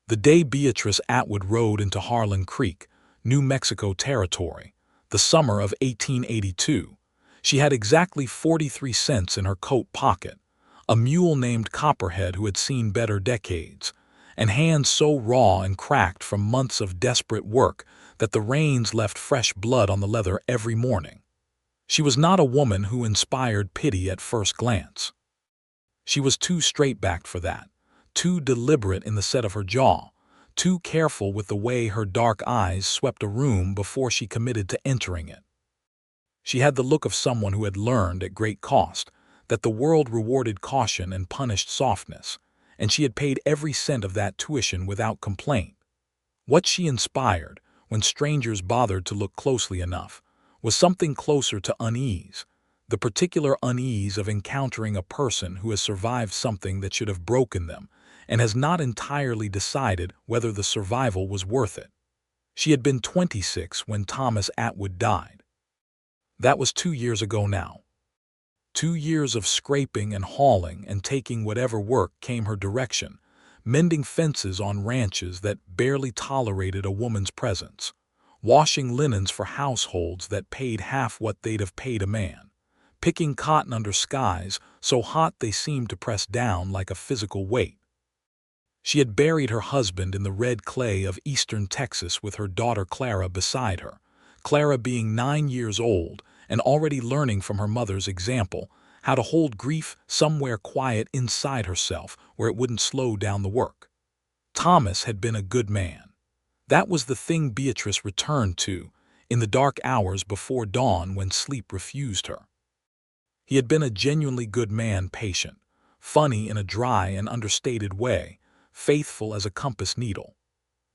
The day Beatrice Atwood rode into Harlan Creek, New Mexico Territory, the summer of 1882, she had exactly 43 cents in her coat pocket, a mule named Copperhead who had seen better decades, and hands so raw and cracked from months of desperate work that the reins left fresh blood on the leather every morning. She was not a woman who inspired pity at first glance. She was too straight-backed for that, too deliberate in the set of her jaw, too careful with the way her dark eyes swept a room before she committed to entering it. She had the look of someone who had learned at great cost that the world rewarded caution and punished softness, and she had paid every cent of that tuition without complaint. What she inspired, when strangers bothered to look closely enough, was something closer to unease, the particular unease of encountering a person who has survived something that should have broken them and has not entirely decided whether the survival was worth it. She had been 26 when Thomas Atwood died. That was 2 years ago now. 2 years of scraping and hauling and taking whatever work came her direction, mending fences on ranches that barely tolerated a woman's presence, washing linens for households that paid half what they'd have paid a man, picking cotton under skies so hot they seemed to press down like a physical weight. She had buried her husband in the red clay of eastern Texas with her daughter Clara beside her, Clara being 9 years old and already learning from her mother's example how to hold grief somewhere quiet inside herself where it wouldn't slow down the work. Thomas had been a good man. That was the thing Beatrice returned to in the dark hours before dawn when sleep refused her. He had been a genuinely good man, patient, funny in a dry and understated way, faithful as a compass needle.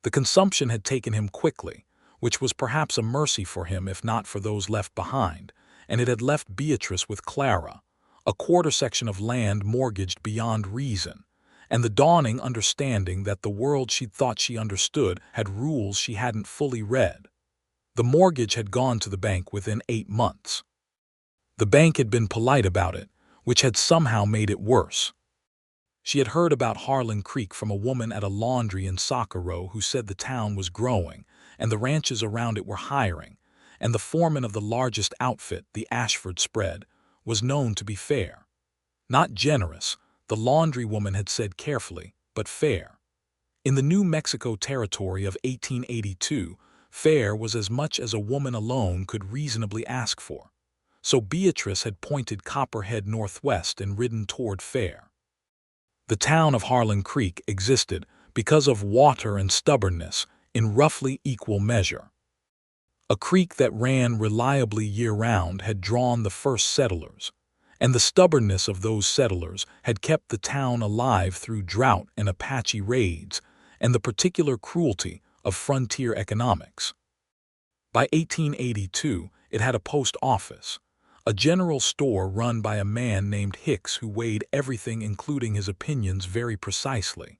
The consumption had taken him quickly, which was perhaps a mercy for him if not for those left behind, and it had left Beatrice with Clara, a quarter section of land mortgaged beyond reason, and the dawning understanding that the world she'd thought she understood had rules she hadn't fully read. The mortgage had gone to the bank within 8 months. The bank had been polite about it, which had somehow made it worse. She had heard about Harlan Creek from a woman at a laundry in Socorro who said the town was growing and the ranches around it were hiring, and the foreman of the largest outfit, the Ashford spread, was known to be fair. Not generous, the laundry woman had said carefully, but fair. In the New Mexico Territory of 1882, fair was as much as a woman alone could reasonably ask for. So Beatrice had pointed Copperhead northwest and ridden toward fair. The town of Harlan Creek existed because of water and stubbornness in roughly equal measure. A creek that ran reliably year-round had drawn the first settlers, and the stubbornness of those settlers had kept the town alive through drought and Apache raids and the particular cruelty of frontier economics. By 1882, it had a post office, a general store run by a man named Hicks who weighed everything including his opinions very precisely,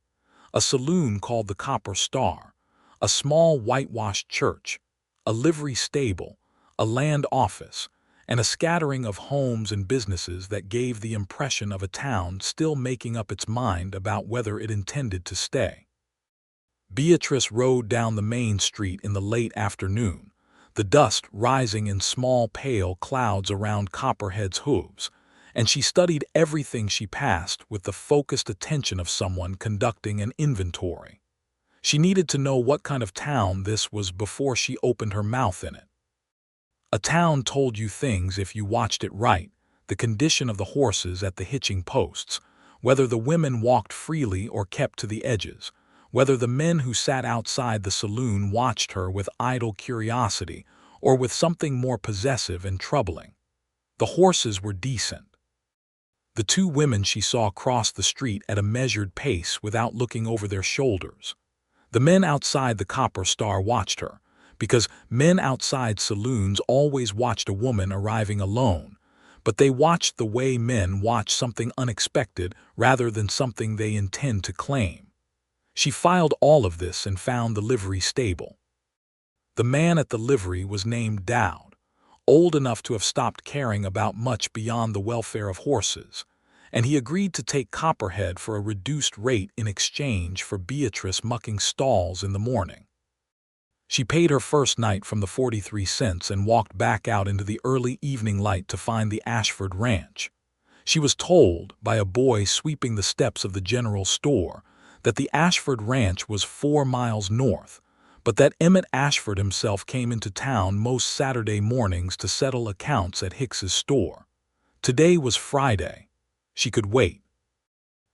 a saloon called the Copper Star, a small whitewashed church, a livery stable, a land office, and a scattering of homes and businesses that gave the impression of a town still making up its mind about whether it intended to stay. Beatrice rode down the main street in the late afternoon, the dust rising in small pale clouds around Copperhead's hooves, and she studied everything she passed with the focused attention of someone conducting an inventory. She needed to know what kind of town this was before she opened her mouth in it. A town told you things if you watched it right, the condition of the horses at the hitching posts, whether the women walked freely or kept to the edges, whether the men who sat outside the saloon watched her with idle curiosity or with something more possessive and troubling. The horses were decent. The 2 women she saw crossed the street at a measured pace without looking over their shoulders. The men outside the Copper Star watched her, because men outside saloons always watched a woman arriving alone, but they watched the way men watch something unexpected rather than something they intend to claim. She filed all of this and found the livery stable. The man at the livery was named Dowd, old enough to have stopped caring about much beyond the welfare of horses, and he agreed to take Copperhead for a reduced rate in exchange for Beatrice mucking stalls in the morning. She paid her first night from the 43 cents and walked back out into the early evening light to find the Ashford ranch. She was told, by a boy sweeping the steps of the general store, that the Ashford ranch was 4 miles north, but that Emmett Ashford himself came into town most Saturday mornings to settle accounts at Hicks's store. Today was Friday. She could wait.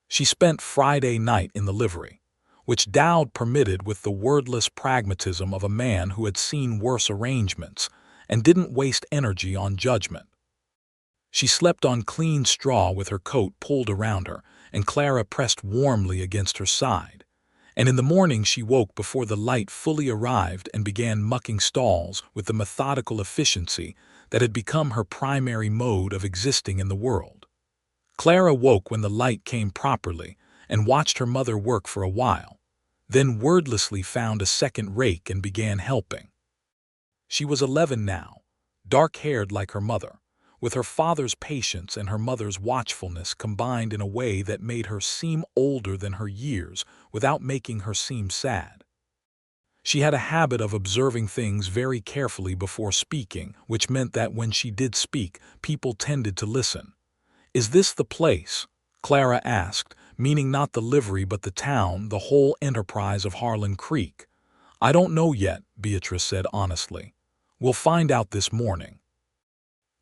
She spent Friday night in the livery, which Dowd permitted with the wordless pragmatism of a man who had seen worse arrangements and didn't waste energy on judgment. She slept on clean straw with her coat pulled around her, and Clara pressed warmly against her side. And in the morning she woke before the light fully arrived and began mucking stalls with the methodical efficiency that had become her primary mode of existing in the world. Clara woke when the light came properly and watched her mother work for a while, then wordlessly found a second rake and began helping. She was 11 now, dark-haired like her mother, with her father's patience and her mother's watchfulness combined in a way that made her seem older than her years without making her seem sad. She had a habit of observing things very carefully before speaking, which meant that when she did speak, people tended to listen. "Is this the place?" Clara asked, meaning not the livery but the town, the whole enterprise of Harlan Creek. "I don't know yet," Beatrice said honestly. "We'll find out this morning."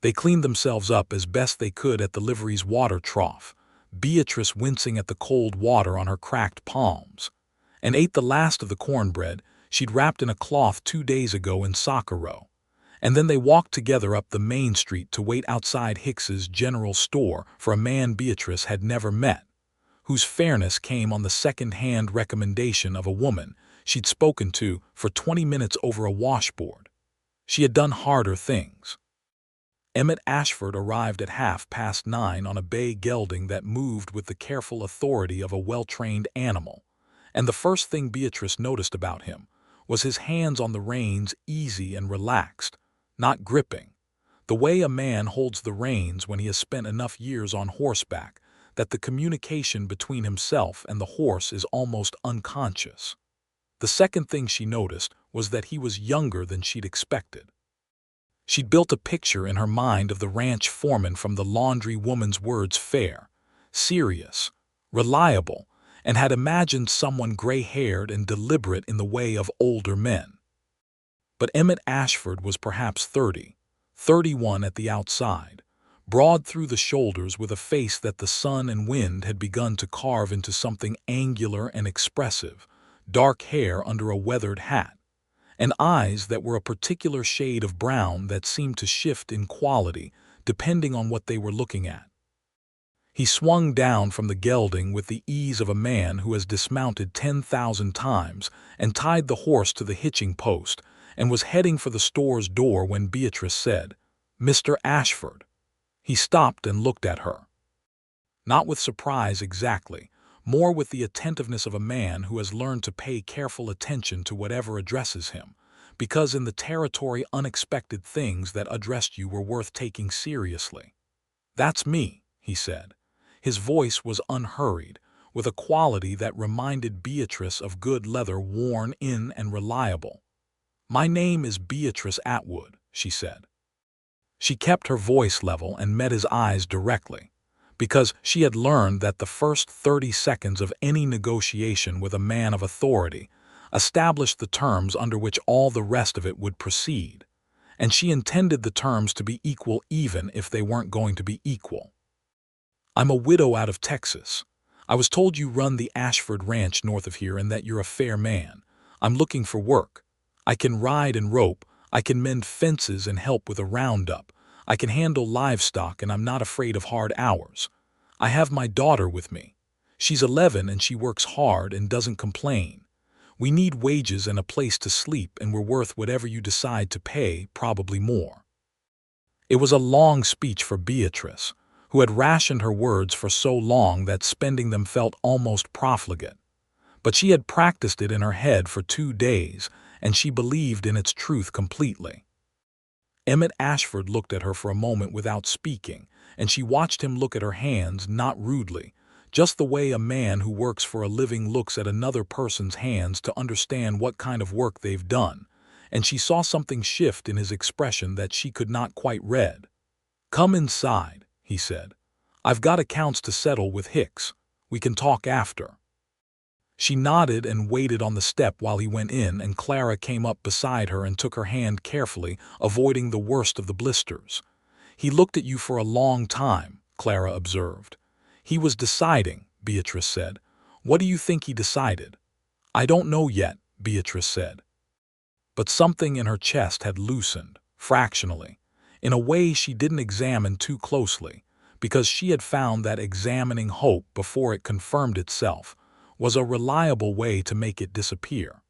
They cleaned themselves up as best they could at the livery's water trough, Beatrice wincing at the cold water on her cracked palms, and ate the last of the cornbread she'd wrapped in a cloth 2 days ago in Socorro. And then they walked together up the main street to wait outside Hicks's general store for a man Beatrice had never met, whose fairness came on the second-hand recommendation of a woman she'd spoken to for 20 minutes over a washboard. She had done harder things. Emmett Ashford arrived at 9:30 on a bay gelding that moved with the careful authority of a well-trained animal, and the first thing Beatrice noticed about him was his hands on the reins, easy and relaxed, not gripping, the way a man holds the reins when he has spent enough years on horseback that the communication between himself and the horse is almost unconscious. The second thing she noticed was that he was younger than she'd expected. She'd built a picture in her mind of the ranch foreman from the laundry woman's words: fair, serious, reliable, and had imagined someone gray-haired and deliberate in the way of older men. But Emmett Ashford was perhaps 30, 31 at the outside, broad through the shoulders with a face that the sun and wind had begun to carve into something angular and expressive, dark hair under a weathered hat, and eyes that were a particular shade of brown that seemed to shift in quality depending on what they were looking at. He swung down from the gelding with the ease of a man who has dismounted 10,000 times and tied the horse to the hitching post and was heading for the store's door when Beatrice said, "Mr. Ashford." He stopped and looked at her. Not with surprise exactly, more with the attentiveness of a man who has learned to pay careful attention to whatever addresses him, because in the territory unexpected things that addressed you were worth taking seriously. "That's me," he said. His voice was unhurried, with a quality that reminded Beatrice of good leather worn in and reliable. "My name is Beatrice Atwood," she said. She kept her voice level and met his eyes directly, because she had learned that the first 30 seconds of any negotiation with a man of authority established the terms under which all the rest of it would proceed, and she intended the terms to be equal even if they weren't going to be equal. "I'm a widow out of Texas. I was told you run the Ashford Ranch north of here and that you're a fair man. I'm looking for work. I can ride and rope, I can mend fences and help with a roundup, I can handle livestock, and I'm not afraid of hard hours. I have my daughter with me. She's 11 and she works hard and doesn't complain. We need wages and a place to sleep, and we're worth whatever you decide to pay, probably more." It was a long speech for Beatrice, who had rationed her words for so long that spending them felt almost profligate. But she had practiced it in her head for 2 days, and she believed in its truth completely. Emmett Ashford looked at her for a moment without speaking, and she watched him look at her hands, not rudely, just the way a man who works for a living looks at another person's hands to understand what kind of work they've done, and she saw something shift in his expression that she could not quite read. "Come inside," he said. "I've got accounts to settle with Hicks. We can talk after." She nodded and waited on the step while he went in, and Clara came up beside her and took her hand carefully, avoiding the worst of the blisters. "He looked at you for a long time," Clara observed. "He was deciding," Beatrice said. "What do you think he decided?" "I don't know yet," Beatrice said. But something in her chest had loosened, fractionally, in a way she didn't examine too closely, because she had found that examining hope before it confirmed itself was a reliable way to make it disappear.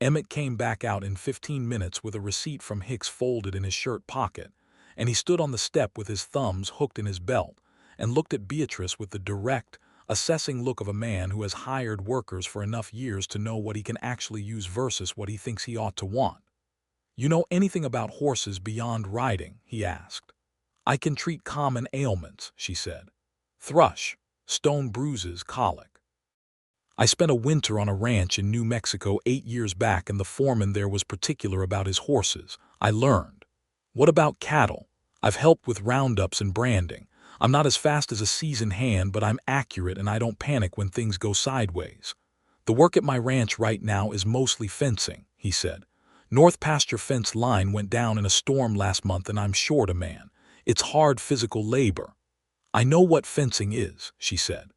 Emmett came back out in 15 minutes with a receipt from Hicks folded in his shirt pocket, and he stood on the step with his thumbs hooked in his belt and looked at Beatrice with the direct, assessing look of a man who has hired workers for enough years to know what he can actually use versus what he thinks he ought to want. "You know anything about horses beyond riding?" he asked. "I can treat common ailments," she said. "Thrush, stone bruises, colic. I spent a winter on a ranch in New Mexico 8 years back, and the foreman there was particular about his horses. I learned. What about cattle? I've helped with roundups and branding. I'm not as fast as a seasoned hand, but I'm accurate and I don't panic when things go sideways. The work at my ranch right now is mostly fencing," he said. "North pasture fence line went down in a storm last month and I'm short a man. It's hard physical labor." "I know what fencing is," she said.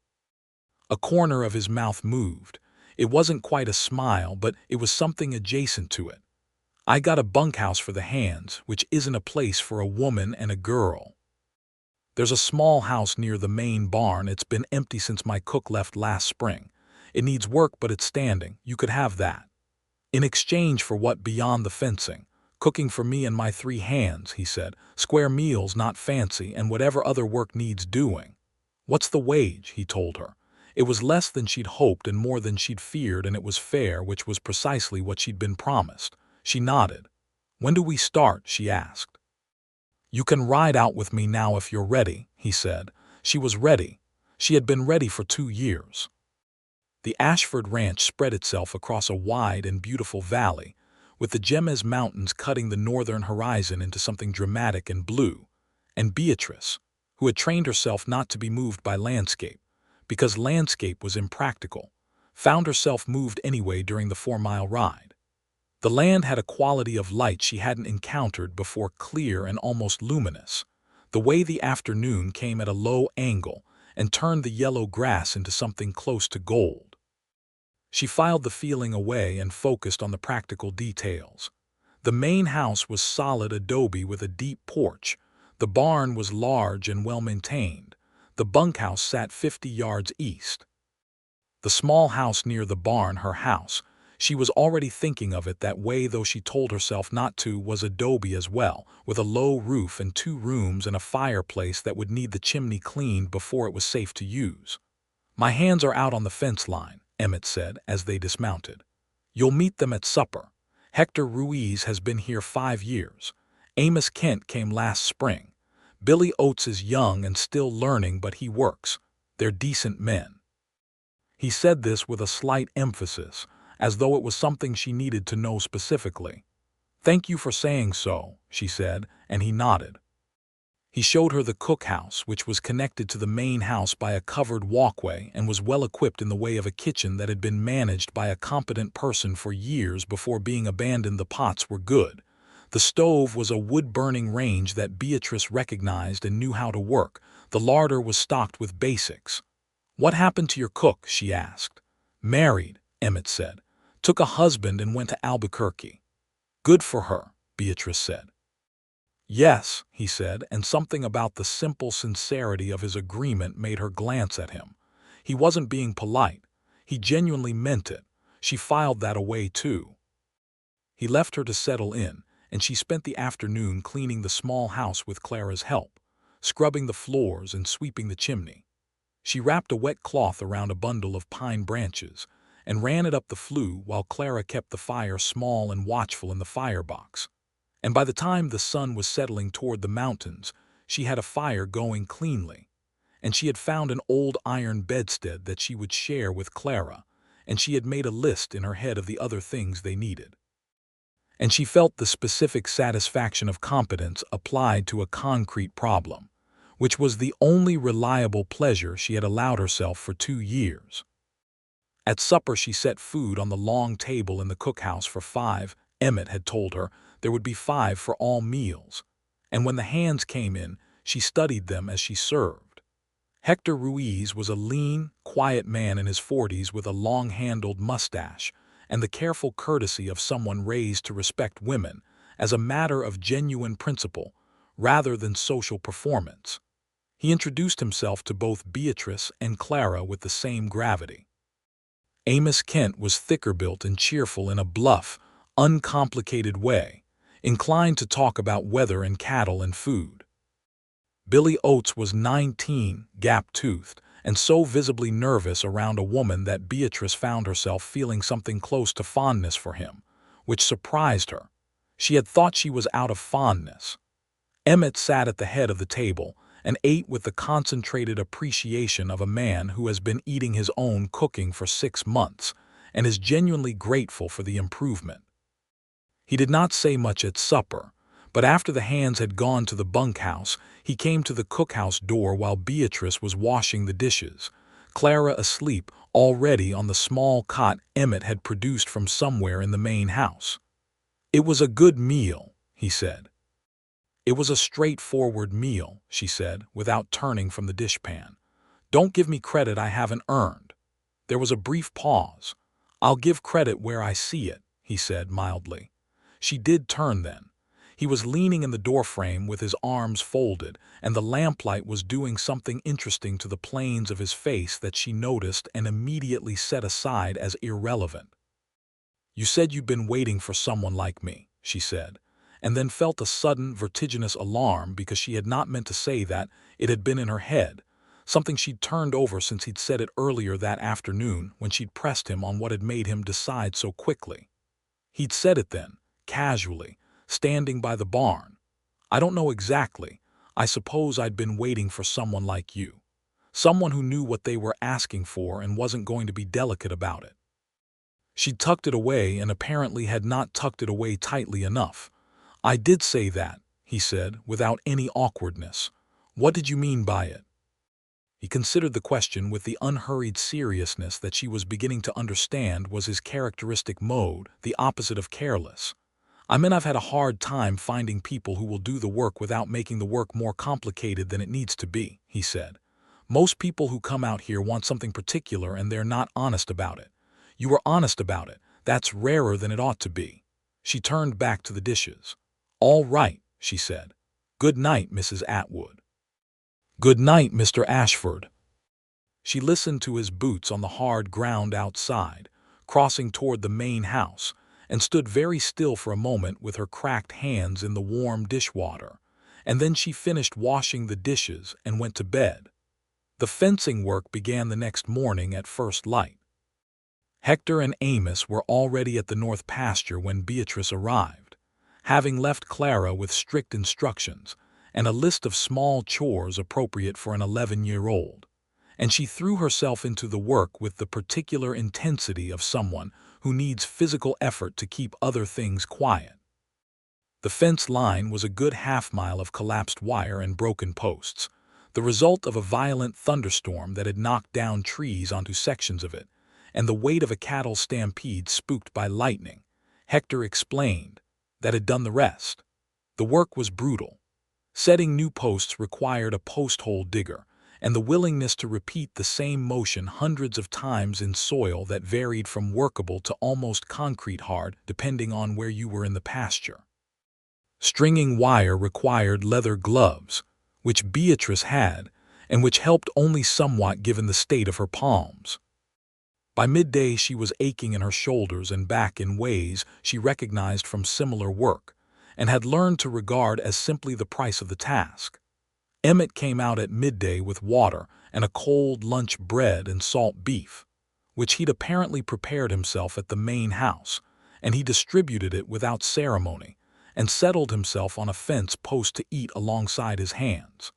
A corner of his mouth moved. It wasn't quite a smile, but it was something adjacent to it. "I got a bunkhouse for the hands, which isn't a place for a woman and a girl. There's a small house near the main barn. It's been empty since my cook left last spring. It needs work, but it's standing. You could have that. In exchange for what beyond the fencing? Cooking for me and my 3 hands," he said. "Square meals, not fancy, and whatever other work needs doing." "What's the wage?" he told her. It was less than she'd hoped and more than she'd feared, and it was fair, which was precisely what she'd been promised. She nodded. "When do we start?" she asked. "You can ride out with me now if you're ready," he said. She was ready. She had been ready for 2 years. The Ashford ranch spread itself across a wide and beautiful valley, with the Jemez Mountains cutting the northern horizon into something dramatic and blue, and Beatrice, who had trained herself not to be moved by landscape, because landscape was impractical, found herself moved anyway during the 4-mile ride. The land had a quality of light she hadn't encountered before, clear and almost luminous, the way the afternoon came at a low angle and turned the yellow grass into something close to gold. She filed the feeling away and focused on the practical details. The main house was solid adobe with a deep porch. The barn was large and well-maintained. The bunkhouse sat 50 yards east. The small house near the barn, her house, she was already thinking of it that way, though she told herself not to, was adobe as well, with a low roof and 2 rooms and a fireplace that would need the chimney cleaned before it was safe to use. "My hands are out on the fence line," Emmett said as they dismounted. "You'll meet them at supper. Hector Ruiz has been here 5 years. Amos Kent came last spring. Billy Oates is young and still learning, but he works. They're decent men." He said this with a slight emphasis, as though it was something she needed to know specifically. "Thank you for saying so," she said, and he nodded. He showed her the cookhouse, which was connected to the main house by a covered walkway and was well equipped in the way of a kitchen that had been managed by a competent person for years before being abandoned. The pots were good. The stove was a wood-burning range that Beatrice recognized and knew how to work. The larder was stocked with basics. "What happened to your cook?" she asked. "Married," Emmett said. "Took a husband and went to Albuquerque." "Good for her," Beatrice said. "Yes," he said, and something about the simple sincerity of his agreement made her glance at him. He wasn't being polite. He genuinely meant it. She filed that away too. He left her to settle in, and she spent the afternoon cleaning the small house with Clara's help, scrubbing the floors and sweeping the chimney. She wrapped a wet cloth around a bundle of pine branches and ran it up the flue while Clara kept the fire small and watchful in the firebox. and by the time the sun was settling toward the mountains, she had a fire going cleanly, and she had found an old iron bedstead that she would share with Clara, and she had made a list in her head of the other things they needed. And she felt the specific satisfaction of competence applied to a concrete problem, which was the only reliable pleasure she had allowed herself for 2 years. At supper she set food on the long table in the cookhouse for 5. Emmett had told her there would be 5 for all meals, and when the hands came in, she studied them as she served. Hector Ruiz was a lean, quiet man in his 40s with a long-handled mustache and the careful courtesy of someone raised to respect women as a matter of genuine principle rather than social performance. He introduced himself to both Beatrice and Clara with the same gravity. Amos Kent was thicker-built and cheerful in a bluff, uncomplicated way, inclined to talk about weather and cattle and food. Billy Oates was 19, gap-toothed, and so visibly nervous around a woman that Beatrice found herself feeling something close to fondness for him, which surprised her. She had thought she was out of fondness. Emmett sat at the head of the table and ate with the concentrated appreciation of a man who has been eating his own cooking for 6 months and is genuinely grateful for the improvement. He did not say much at supper, but after the hands had gone to the bunkhouse, he came to the cookhouse door while Beatrice was washing the dishes, Clara asleep already on the small cot Emmett had produced from somewhere in the main house. "It was a good meal," he said. "It was a straightforward meal," she said, without turning from the dishpan. "Don't give me credit I haven't earned." There was a brief pause. "I'll give credit where I see it," he said mildly. She did turn then. He was leaning in the doorframe with his arms folded, and the lamplight was doing something interesting to the planes of his face that she noticed and immediately set aside as irrelevant. "You said you'd been waiting for someone like me," she said, and then felt a sudden, vertiginous alarm because she had not meant to say that. It had been in her head, something she'd turned over since he'd said it earlier that afternoon when she'd pressed him on what had made him decide so quickly. He'd said it then, casually, standing by the barn. "I don't know exactly. I suppose I'd been waiting for someone like you. Someone who knew what they were asking for and wasn't going to be delicate about it." She'd tucked it away and apparently had not tucked it away tightly enough. "I did say that," he said, without any awkwardness. "What did you mean by it?" He considered the question with the unhurried seriousness that she was beginning to understand was his characteristic mode, the opposite of careless. "I mean, I've had a hard time finding people who will do the work without making the work more complicated than it needs to be," he said. "Most people who come out here want something particular and they're not honest about it. You were honest about it. That's rarer than it ought to be." She turned back to the dishes. "All right," she said. "Good night, Mrs. Atwood." "Good night, Mr. Ashford." She listened to his boots on the hard ground outside, crossing toward the main house, and stood very still for a moment with her cracked hands in the warm dishwater, and then she finished washing the dishes and went to bed. The fencing work began the next morning at first light. Hector and Amos were already at the north pasture when Beatrice arrived, having left Clara with strict instructions and a list of small chores appropriate for an 11-year-old, and she threw herself into the work with the particular intensity of someone who needs physical effort to keep other things quiet. The fence line was a good half-mile of collapsed wire and broken posts, the result of a violent thunderstorm that had knocked down trees onto sections of it, and the weight of a cattle stampede spooked by lightning, Hector explained, that had done the rest. The work was brutal. Setting new posts required a post-hole digger, and the willingness to repeat the same motion hundreds of times in soil that varied from workable to almost concrete hard depending on where you were in the pasture. Stringing wire required leather gloves, which Beatrice had, and which helped only somewhat given the state of her palms. By midday she was aching in her shoulders and back in ways she recognized from similar work, and had learned to regard as simply the price of the task. Emmett came out at midday with water and a cold lunch bread and salt beef, which he'd apparently prepared himself at the main house, and he distributed it without ceremony, and settled himself on a fence post to eat alongside his hands.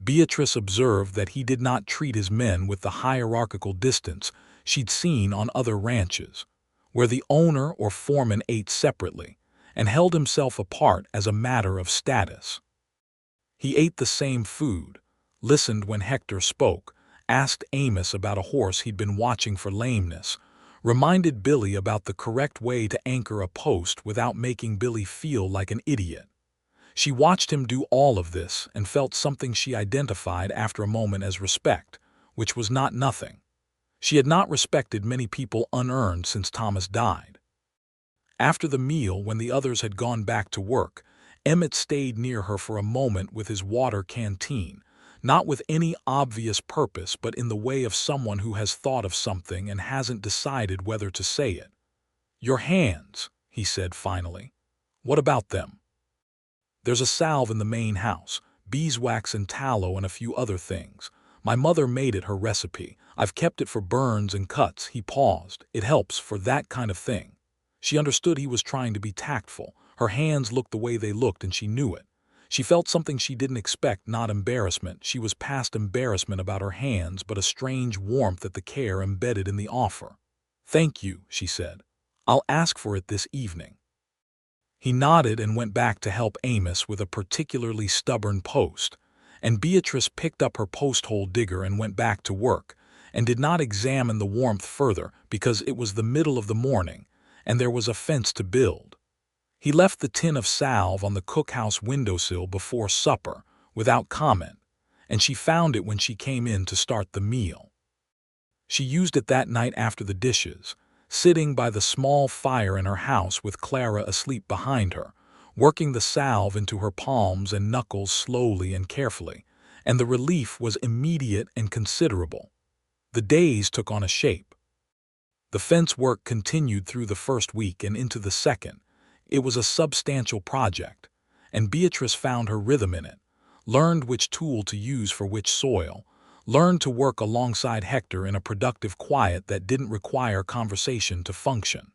Beatrice observed that he did not treat his men with the hierarchical distance she'd seen on other ranches, where the owner or foreman ate separately and held himself apart as a matter of status. He ate the same food, listened when Hector spoke, asked Amos about a horse he'd been watching for lameness, reminded Billy about the correct way to anchor a post without making Billy feel like an idiot. She watched him do all of this and felt something she identified after a moment as respect, which was not nothing. She had not respected many people unearned since Thomas died. After the meal, when the others had gone back to work, Emmett stayed near her for a moment with his water canteen, not with any obvious purpose but in the way of someone who has thought of something and hasn't decided whether to say it. "Your hands," he said finally. "What about them?" "There's a salve in the main house, beeswax and tallow and a few other things. My mother made it her recipe. I've kept it for burns and cuts." He paused. "It helps for that kind of thing." She understood he was trying to be tactful. Her hands looked the way they looked and she knew it. She felt something she didn't expect, not embarrassment. She was past embarrassment about her hands, but a strange warmth at the care embedded in the offer. "Thank you," she said. "I'll ask for it this evening." He nodded and went back to help Amos with a particularly stubborn post, and Beatrice picked up her post-hole digger and went back to work, and did not examine the warmth further because it was the middle of the morning, and there was a fence to build. He left the tin of salve on the cookhouse windowsill before supper, without comment, and she found it when she came in to start the meal. She used it that night after the dishes, sitting by the small fire in her house with Clara asleep behind her, working the salve into her palms and knuckles slowly and carefully, and the relief was immediate and considerable. The days took on a shape. The fence work continued through the first week and into the second. It was a substantial project, and Beatrice found her rhythm in it, learned which tool to use for which soil, learned to work alongside Hector in a productive quiet that didn't require conversation to function.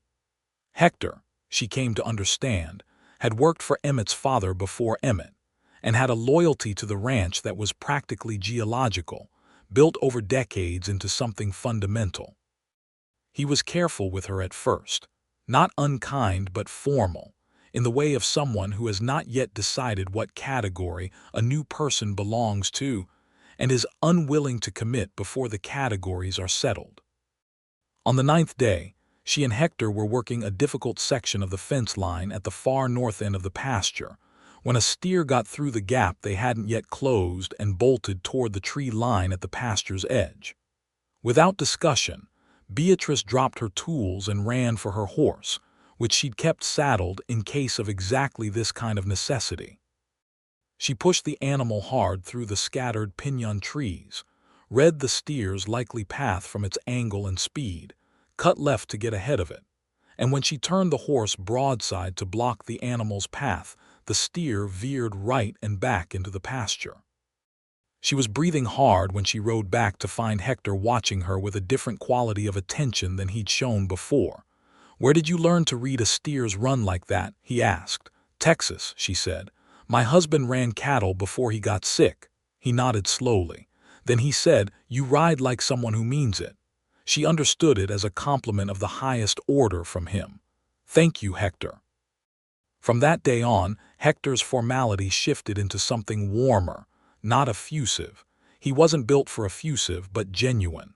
Hector, she came to understand, had worked for Emmett's father before Emmett, and had a loyalty to the ranch that was practically geological, built over decades into something fundamental. He was careful with her at first, not unkind but formal, in the way of someone who has not yet decided what category a new person belongs to, and is unwilling to commit before the categories are settled. On the 9th day, she and Hector were working a difficult section of the fence line at the far north end of the pasture, when a steer got through the gap they hadn't yet closed and bolted toward the tree line at the pasture's edge. Without discussion, Beatrice dropped her tools and ran for her horse, which she'd kept saddled in case of exactly this kind of necessity. She pushed the animal hard through the scattered piñon trees, read the steer's likely path from its angle and speed, cut left to get ahead of it, and when she turned the horse broadside to block the animal's path, the steer veered right and back into the pasture. She was breathing hard when she rode back to find Hector watching her with a different quality of attention than he'd shown before. "Where did you learn to read a steer's run like that?" he asked. "Texas," she said. "My husband ran cattle before he got sick." He nodded slowly. Then he said, "You ride like someone who means it." She understood it as a compliment of the highest order from him. "Thank you, Hector." From that day on, Hector's formality shifted into something warmer, not effusive. He wasn't built for effusive, but genuine.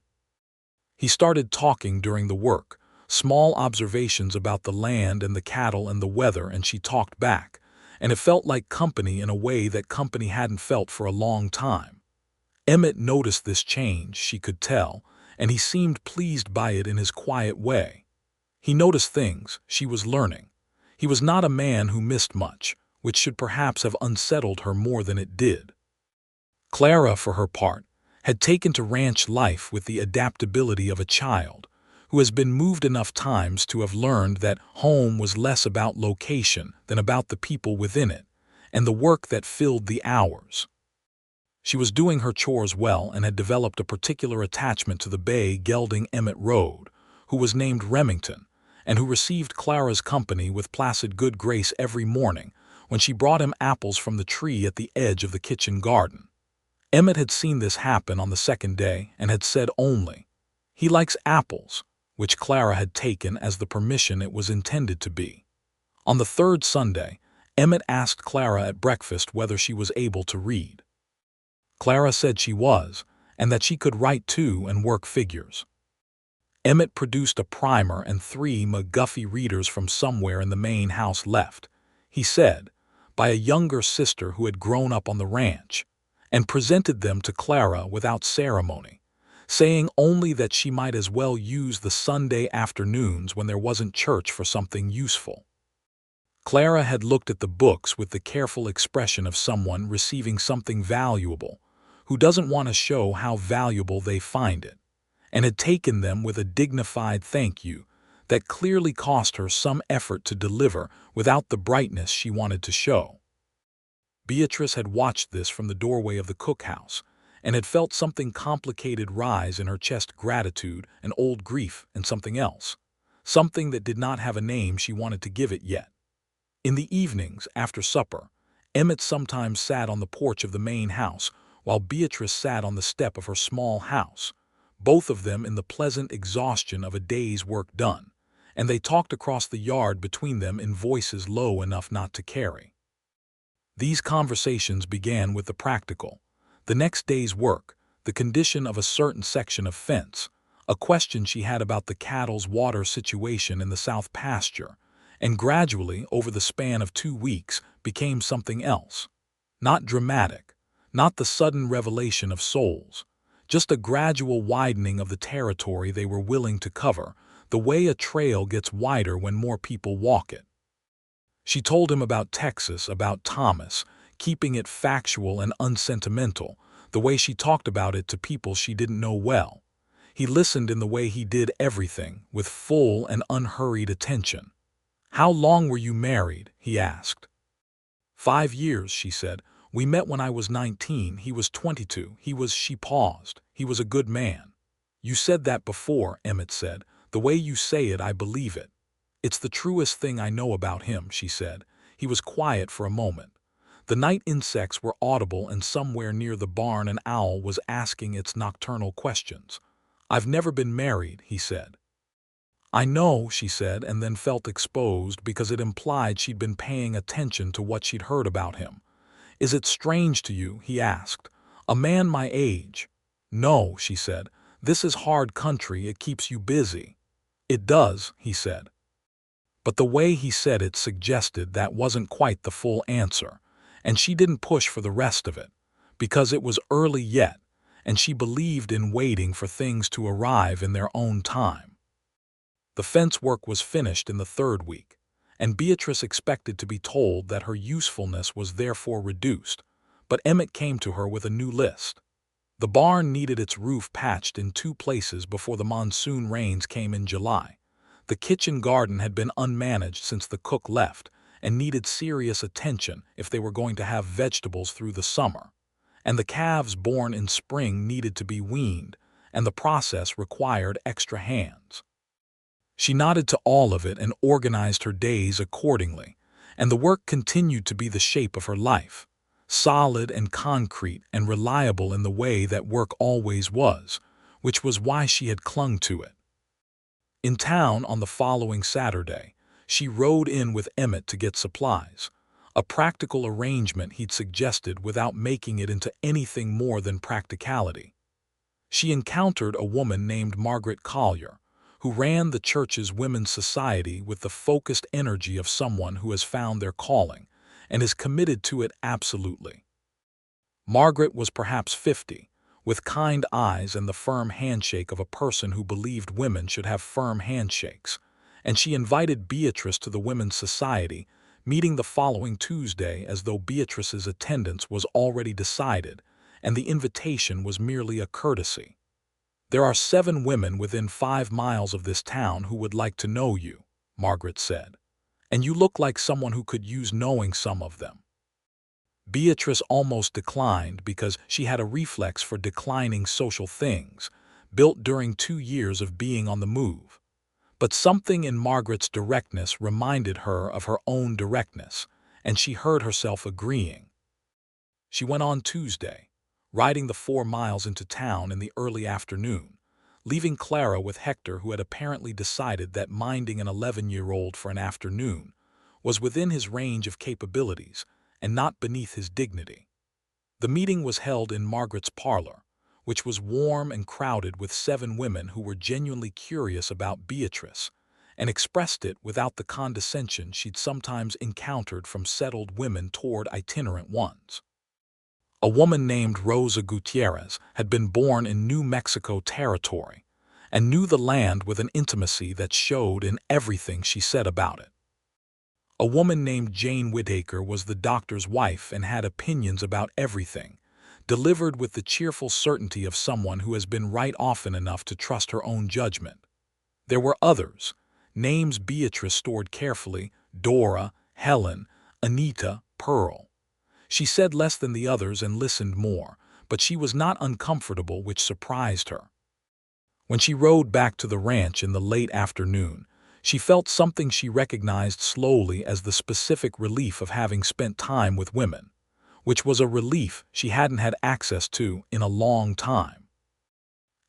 He started talking during the work, small observations about the land and the cattle and the weather, and she talked back, and it felt like company in a way that company hadn't felt for a long time. Emmett noticed this change, she could tell, and he seemed pleased by it in his quiet way. He noticed things she was learning. He was not a man who missed much, which should perhaps have unsettled her more than it did. Clara, for her part, had taken to ranch life with the adaptability of a child, who has been moved enough times to have learned that home was less about location than about the people within it, and the work that filled the hours. She was doing her chores well and had developed a particular attachment to the bay gelding Emmett rode, who was named Remington, and who received Clara's company with placid good grace every morning when she brought him apples from the tree at the edge of the kitchen garden. Emmett had seen this happen on the second day and had said only, "He likes apples," which Clara had taken as the permission it was intended to be. On the third Sunday, Emmett asked Clara at breakfast whether she was able to read. Clara said she was, and that she could write too and work figures. Emmett produced a primer and 3 McGuffey readers from somewhere in the main house left, he said, by a younger sister who had grown up on the ranch, and presented them to Clara without ceremony, saying only that she might as well use the Sunday afternoons when there wasn't church for something useful. Clara had looked at the books with the careful expression of someone receiving something valuable, who doesn't want to show how valuable they find it, and had taken them with a dignified thank you that clearly cost her some effort to deliver without the brightness she wanted to show. Beatrice had watched this from the doorway of the cookhouse, and had felt something complicated rise in her chest, gratitude and old grief and something else, something that did not have a name she wanted to give it yet. In the evenings, after supper, Emmett sometimes sat on the porch of the main house while Beatrice sat on the step of her small house, both of them in the pleasant exhaustion of a day's work done, and they talked across the yard between them in voices low enough not to carry. These conversations began with the practical, the next day's work, the condition of a certain section of fence, a question she had about the cattle's water situation in the south pasture, and gradually, over the span of 2 weeks, became something else. Not dramatic, not the sudden revelation of souls, just a gradual widening of the territory they were willing to cover, the way a trail gets wider when more people walk it. She told him about Texas, about Thomas, keeping it factual and unsentimental, the way she talked about it to people she didn't know well. He listened in the way he did everything, with full and unhurried attention. "How long were you married?" he asked. 5 years, she said. "We met when I was 19, he was 22, she paused. He was a good man." "You said that before," Emmett said. "The way you say it, I believe it." "It's the truest thing I know about him," she said. He was quiet for a moment. The night insects were audible, and somewhere near the barn an owl was asking its nocturnal questions. "I've never been married," he said. "I know," she said, and then felt exposed because it implied she'd been paying attention to what she'd heard about him. "Is it strange to you?" he asked. "A man my age?" "No," she said. "This is hard country, it keeps you busy." "It does," he said. But the way he said it suggested that wasn't quite the full answer, and she didn't push for the rest of it, because it was early yet, and she believed in waiting for things to arrive in their own time. The fence work was finished in the 3rd week, and Beatrice expected to be told that her usefulness was therefore reduced, but Emmett came to her with a new list. The barn needed its roof patched in 2 places before the monsoon rains came in July. The kitchen garden had been unmanaged since the cook left and needed serious attention if they were going to have vegetables through the summer. And the calves born in spring needed to be weaned, and the process required extra hands. She nodded to all of it and organized her days accordingly, and the work continued to be the shape of her life, solid and concrete and reliable in the way that work always was, which was why she had clung to it. In town on the following Saturday, she rode in with Emmett to get supplies, a practical arrangement he'd suggested without making it into anything more than practicality. She encountered a woman named Margaret Collier, who ran the church's women's society with the focused energy of someone who has found their calling and is committed to it absolutely. Margaret was perhaps 50, with kind eyes and the firm handshake of a person who believed women should have firm handshakes, and she invited Beatrice to the women's society, meeting the following Tuesday as though Beatrice's attendance was already decided, and the invitation was merely a courtesy. "There are 7 women within 5 miles of this town who would like to know you," Margaret said, "and you look like someone who could use knowing some of them." Beatrice almost declined because she had a reflex for declining social things, built during 2 years of being on the move. But something in Margaret's directness reminded her of her own directness, and she heard herself agreeing. She went on Tuesday, riding the 4 miles into town in the early afternoon, leaving Clara with Hector, who had apparently decided that minding an 11-year-old for an afternoon was within his range of capabilities and not beneath his dignity. The meeting was held in Margaret's parlor, which was warm and crowded with 7 women who were genuinely curious about Beatrice and expressed it without the condescension she'd sometimes encountered from settled women toward itinerant ones. A woman named Rosa Gutierrez had been born in New Mexico territory and knew the land with an intimacy that showed in everything she said about it. A woman named Jane Whittaker was the doctor's wife and had opinions about everything, delivered with the cheerful certainty of someone who has been right often enough to trust her own judgment. There were others, names Beatrice stored carefully: Dora, Helen, Anita, Pearl. She said less than the others and listened more, but she was not uncomfortable, which surprised her. When she rode back to the ranch in the late afternoon, she felt something she recognized slowly as the specific relief of having spent time with women, which was a relief she hadn't had access to in a long time.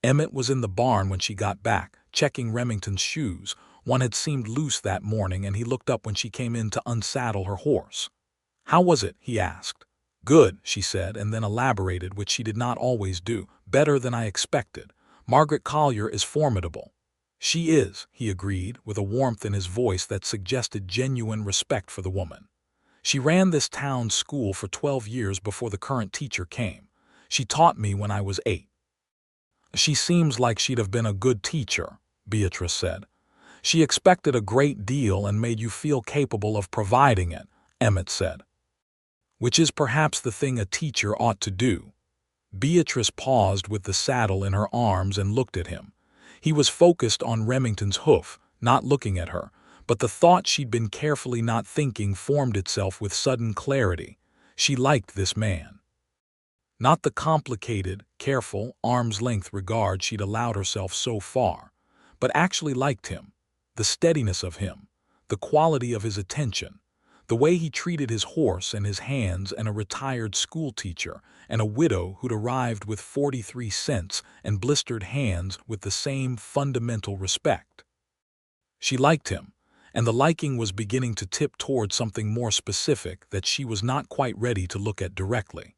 Emmett was in the barn when she got back, checking Remington's shoes. One had seemed loose that morning, and he looked up when she came in to unsaddle her horse. "How was it?" he asked. "Good," she said, and then elaborated, which she did not always do. "Better than I expected. Margaret Collier is formidable." "She is," he agreed, with a warmth in his voice that suggested genuine respect for the woman. "She ran this town's school for 12 years before the current teacher came. She taught me when I was 8. "She seems like she'd have been a good teacher," Beatrice said. "She expected a great deal and made you feel capable of providing it," Emmett said. "Which is perhaps the thing a teacher ought to do." Beatrice paused with the saddle in her arms and looked at him. He was focused on Remington's hoof, not looking at her, but the thought she'd been carefully not thinking formed itself with sudden clarity. She liked this man. Not the complicated, careful, arm's-length regard she'd allowed herself so far, but actually liked him, the steadiness of him, the quality of his attention, the way he treated his horse and his hands, and a retired schoolteacher and a widow who'd arrived with 43 cents and blistered hands with the same fundamental respect. She liked him, and the liking was beginning to tip toward something more specific that she was not quite ready to look at directly.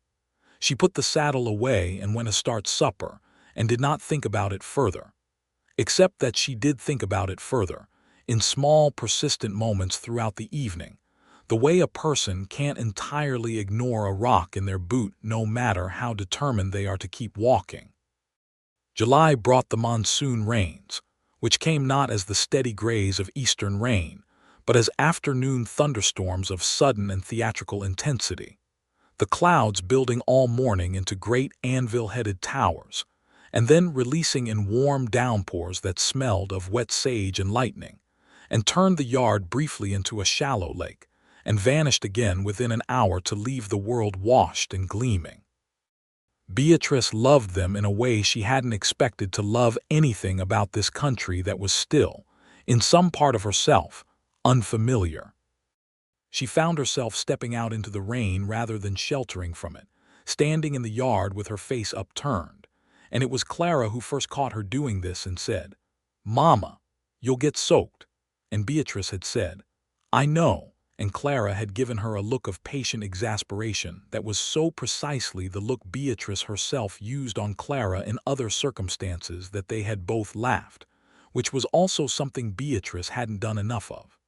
She put the saddle away and went to start supper, and did not think about it further. Except that she did think about it further, in small, persistent moments throughout the evening, the way a person can't entirely ignore a rock in their boot no matter how determined they are to keep walking. July brought the monsoon rains, which came not as the steady grays of eastern rain, but as afternoon thunderstorms of sudden and theatrical intensity, the clouds building all morning into great anvil-headed towers, and then releasing in warm downpours that smelled of wet sage and lightning, and turned the yard briefly into a shallow lake, and vanished again within an hour to leave the world washed and gleaming. Beatrice loved them in a way she hadn't expected to love anything about this country that was still, in some part of herself, unfamiliar. She found herself stepping out into the rain rather than sheltering from it, standing in the yard with her face upturned, and it was Clara who first caught her doing this and said, "Mama, you'll get soaked." And Beatrice had said, "I know," and Clara had given her a look of patient exasperation that was so precisely the look Beatrice herself used on Clara in other circumstances that they had both laughed, which was also something Beatrice hadn't done enough of.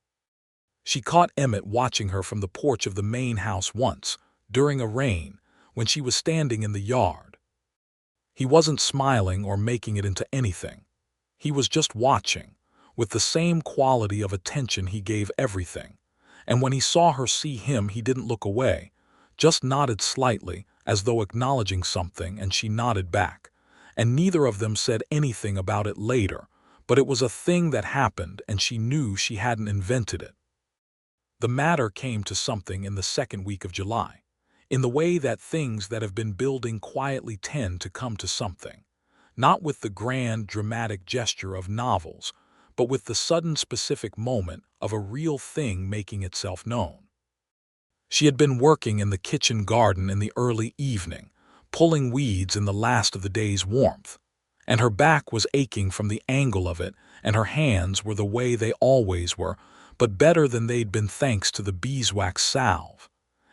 She caught Emmett watching her from the porch of the main house once, during a rain, when she was standing in the yard. He wasn't smiling or making it into anything. He was just watching, with the same quality of attention he gave everything. And when he saw her see him, he didn't look away, just nodded slightly, as though acknowledging something, and she nodded back. And neither of them said anything about it later, but it was a thing that happened, and she knew she hadn't invented it. The matter came to something in the second week of July, in the way that things that have been building quietly tend to come to something, not with the grand, dramatic gesture of novels, but with the sudden specific moment of a real thing making itself known. She had been working in the kitchen garden in the early evening, pulling weeds in the last of the day's warmth, and her back was aching from the angle of it, and her hands were the way they always were, but better than they'd been thanks to the beeswax salve.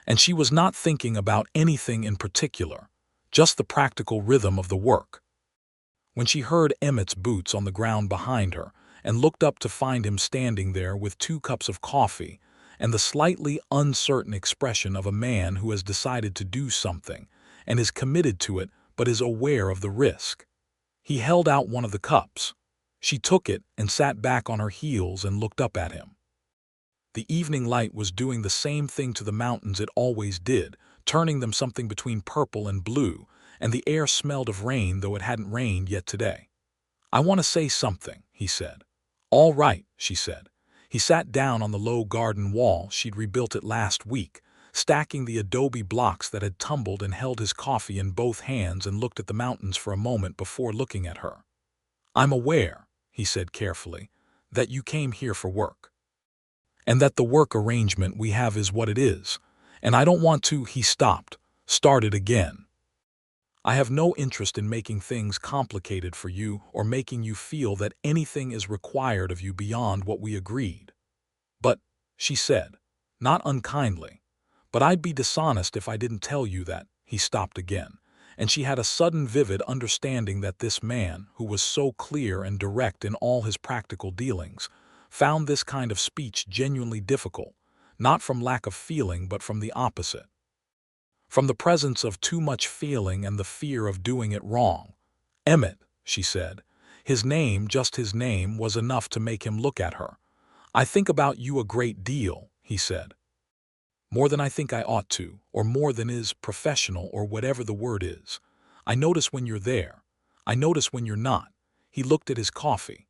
And she was not thinking about anything in particular, just the practical rhythm of the work. When she heard Emmett's boots on the ground behind her and looked up to find him standing there with 2 cups of coffee and the slightly uncertain expression of a man who has decided to do something and is committed to it but is aware of the risk. He held out one of the cups. She took it and sat back on her heels and looked up at him. The evening light was doing the same thing to the mountains it always did, turning them something between purple and blue, and the air smelled of rain though it hadn't rained yet today. "I want to say something," he said. "All right," she said. He sat down on the low garden wall. She'd rebuilt it last week, stacking the adobe blocks that had tumbled, and held his coffee in both hands and looked at the mountains for a moment before looking at her. "I'm aware," he said carefully, "that you came here for work. And that the work arrangement we have is what it is. And I don't want to—" He stopped, started again. "I have no interest in making things complicated for you or making you feel that anything is required of you beyond what we agreed. But," she said, not unkindly, "but I'd be dishonest if I didn't tell you that." He stopped again, and she had a sudden vivid understanding that this man, who was so clear and direct in all his practical dealings, found this kind of speech genuinely difficult, not from lack of feeling but from the opposite. From the presence of too much feeling and the fear of doing it wrong. "Emmett," she said. His name, just his name, was enough to make him look at her. "I think about you a great deal," he said. "More than I think I ought to, or more than is professional, or whatever the word is. I notice when you're there. I notice when you're not." He looked at his coffee.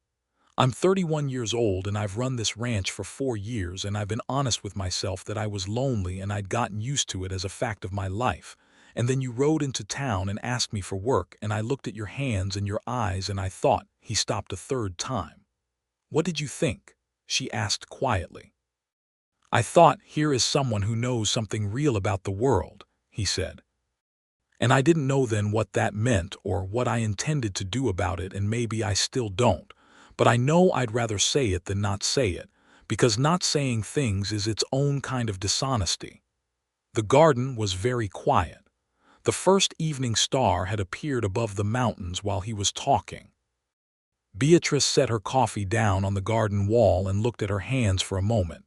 "I'm 31 years old and I've run this ranch for 4 years, and I've been honest with myself that I was lonely and I'd gotten used to it as a fact of my life. And then you rode into town and asked me for work, and I looked at your hands and your eyes and I thought—" He stopped a third time. "What did you think?" she asked quietly. "I thought, here is someone who knows something real about the world," he said. "And I didn't know then what that meant or what I intended to do about it, and maybe I still don't. But I know I'd rather say it than not say it, because not saying things is its own kind of dishonesty." The garden was very quiet. The first evening star had appeared above the mountains while he was talking. Beatrice set her coffee down on the garden wall and looked at her hands for a moment.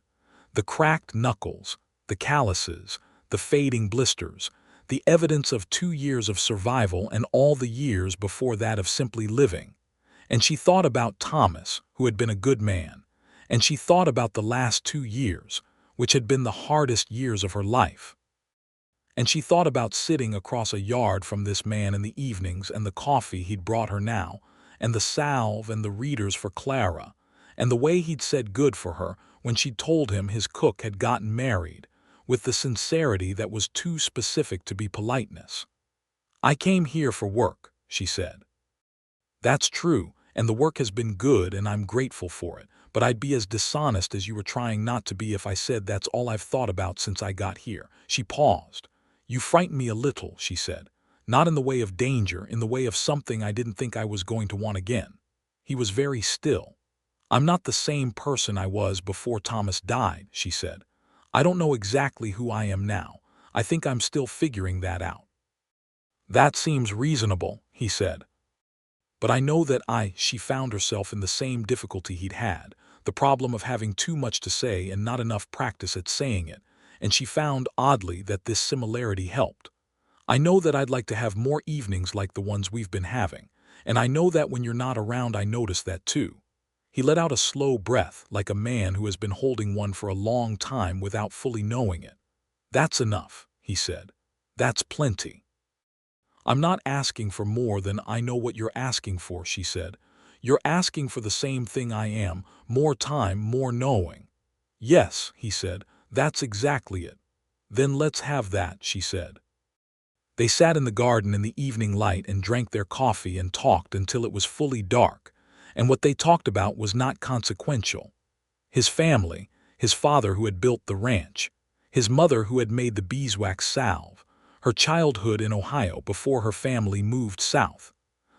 The cracked knuckles, the calluses, the fading blisters, the evidence of 2 years of survival and all the years before that of simply living. And she thought about Thomas, who had been a good man, and she thought about the last 2 years, which had been the hardest years of her life. And she thought about sitting across a yard from this man in the evenings, and the coffee he'd brought her now, and the salve and the readers for Clara, and the way he'd said good for her when she'd told him his cook had gotten married, with the sincerity that was too specific to be politeness. "I came here for work," she said. "That's true, and the work has been good and I'm grateful for it, but I'd be as dishonest as you were trying not to be if I said that's all I've thought about since I got here." She paused. "You frighten me a little," she said. "Not in the way of danger, in the way of something I didn't think I was going to want again." He was very still. "I'm not the same person I was before Thomas died," she said. "I don't know exactly who I am now. I think I'm still figuring that out." "That seems reasonable," he said. "But I know that she found herself in the same difficulty he'd had, the problem of having too much to say and not enough practice at saying it, and she found, oddly, that this similarity helped. I know that I'd like to have more evenings like the ones we've been having, and I know that when you're not around I notice that too." He let out a slow breath, like a man who has been holding one for a long time without fully knowing it. "That's enough," he said. "That's plenty." "I'm not asking for more than I know what you're asking for," she said. "You're asking for the same thing I am, more time, more knowing." "Yes," he said, "that's exactly it." "Then let's have that," she said. They sat in the garden in the evening light and drank their coffee and talked until it was fully dark, and what they talked about was not consequential. His family, his father who had built the ranch, his mother who had made the beeswax salve, her childhood in Ohio before her family moved south,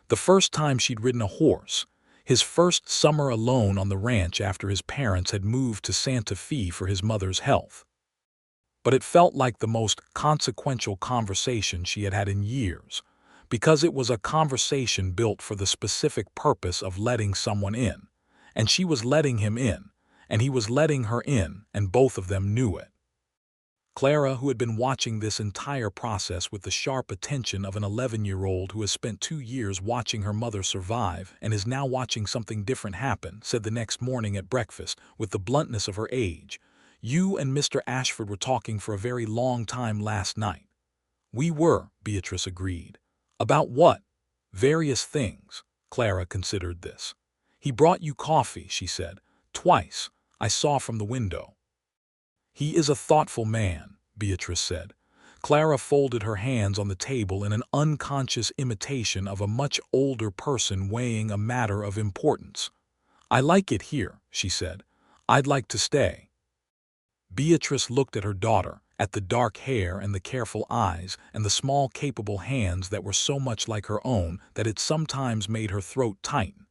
the first time she'd ridden a horse, his first summer alone on the ranch after his parents had moved to Santa Fe for his mother's health. But it felt like the most consequential conversation she had had in years, because it was a conversation built for the specific purpose of letting someone in, and she was letting him in, and he was letting her in, and both of them knew it. Clara, who had been watching this entire process with the sharp attention of an 11-year-old who has spent 2 years watching her mother survive and is now watching something different happen, said the next morning at breakfast, with the bluntness of her age, "You and Mr. Ashford were talking for a very long time last night." "We were," Beatrice agreed. "About what?" "Various things." Clara considered this. "He brought you coffee," she said. "Twice. I saw from the window." "He is a thoughtful man," Beatrice said. Clara folded her hands on the table in an unconscious imitation of a much older person weighing a matter of importance. "I like it here," she said. "I'd like to stay." Beatrice looked at her daughter, at the dark hair and the careful eyes and the small capable hands that were so much like her own that it sometimes made her throat tighten,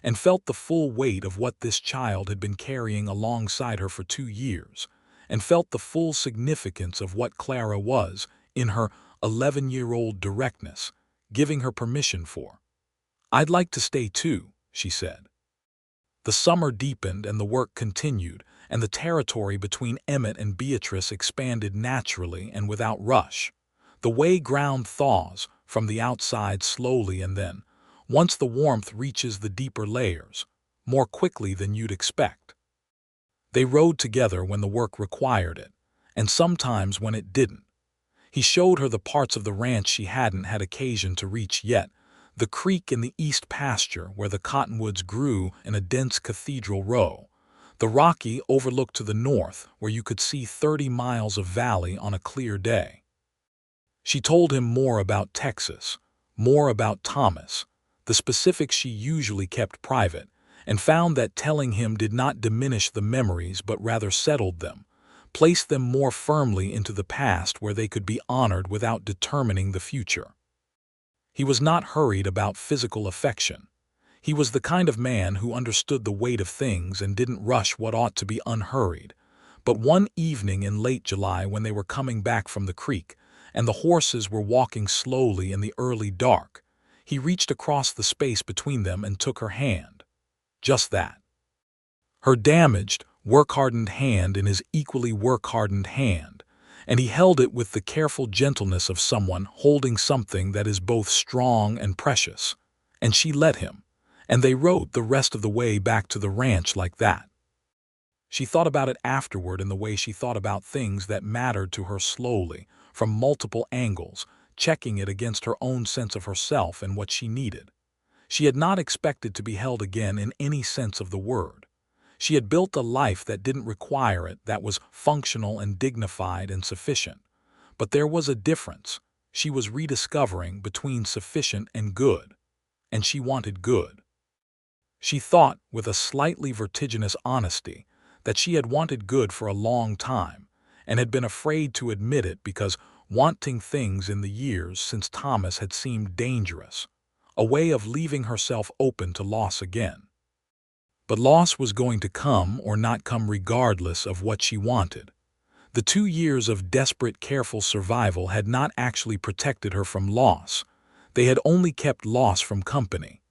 and felt the full weight of what this child had been carrying alongside her for 2 years, and felt the full significance of what Clara was, in her 11-year-old directness, giving her permission for. "I'd like to stay too," she said. The summer deepened and the work continued, and the territory between Emmett and Beatrice expanded naturally and without rush. The way ground thaws, from the outside slowly and then, once the warmth reaches the deeper layers, more quickly than you'd expect. They rode together when the work required it, and sometimes when it didn't. He showed her the parts of the ranch she hadn't had occasion to reach yet, the creek in the east pasture where the cottonwoods grew in a dense cathedral row, the rocky overlook to the north where you could see 30 miles of valley on a clear day. She told him more about Texas, more about Thomas, the specifics she usually kept private, and found that telling him did not diminish the memories but rather settled them, placed them more firmly into the past where they could be honored without determining the future. He was not hurried about physical affection. He was the kind of man who understood the weight of things and didn't rush what ought to be unhurried. But one evening in late July when they were coming back from the creek, and the horses were walking slowly in the early dark, he reached across the space between them and took her hand. Just that. Her damaged, work-hardened hand in his equally work-hardened hand, and he held it with the careful gentleness of someone holding something that is both strong and precious. And she let him, and they rode the rest of the way back to the ranch like that. She thought about it afterward in the way she thought about things that mattered to her slowly, from multiple angles, checking it against her own sense of herself and what she needed. She had not expected to be held again in any sense of the word. She had built a life that didn't require it, that was functional and dignified and sufficient. But there was a difference, she was rediscovering, between sufficient and good. And she wanted good. She thought, with a slightly vertiginous honesty, that she had wanted good for a long time, and had been afraid to admit it because wanting things in the years since Thomas had seemed dangerous, a way of leaving herself open to loss again. But loss was going to come or not come regardless of what she wanted. The 2 years of desperate, careful survival had not actually protected her from loss. They had only kept loss from company.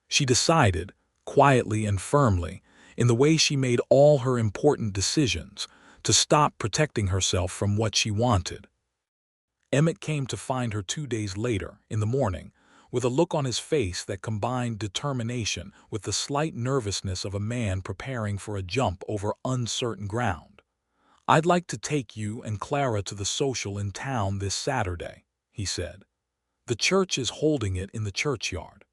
She decided, quietly and firmly, in the way she made all her important decisions, to stop protecting herself from what she wanted. Emmett came to find her 2 days later, in the morning, with a look on his face that combined determination with the slight nervousness of a man preparing for a jump over uncertain ground. "I'd like to take you and Clara to the social in town this Saturday," he said. "The church is holding it in the churchyard.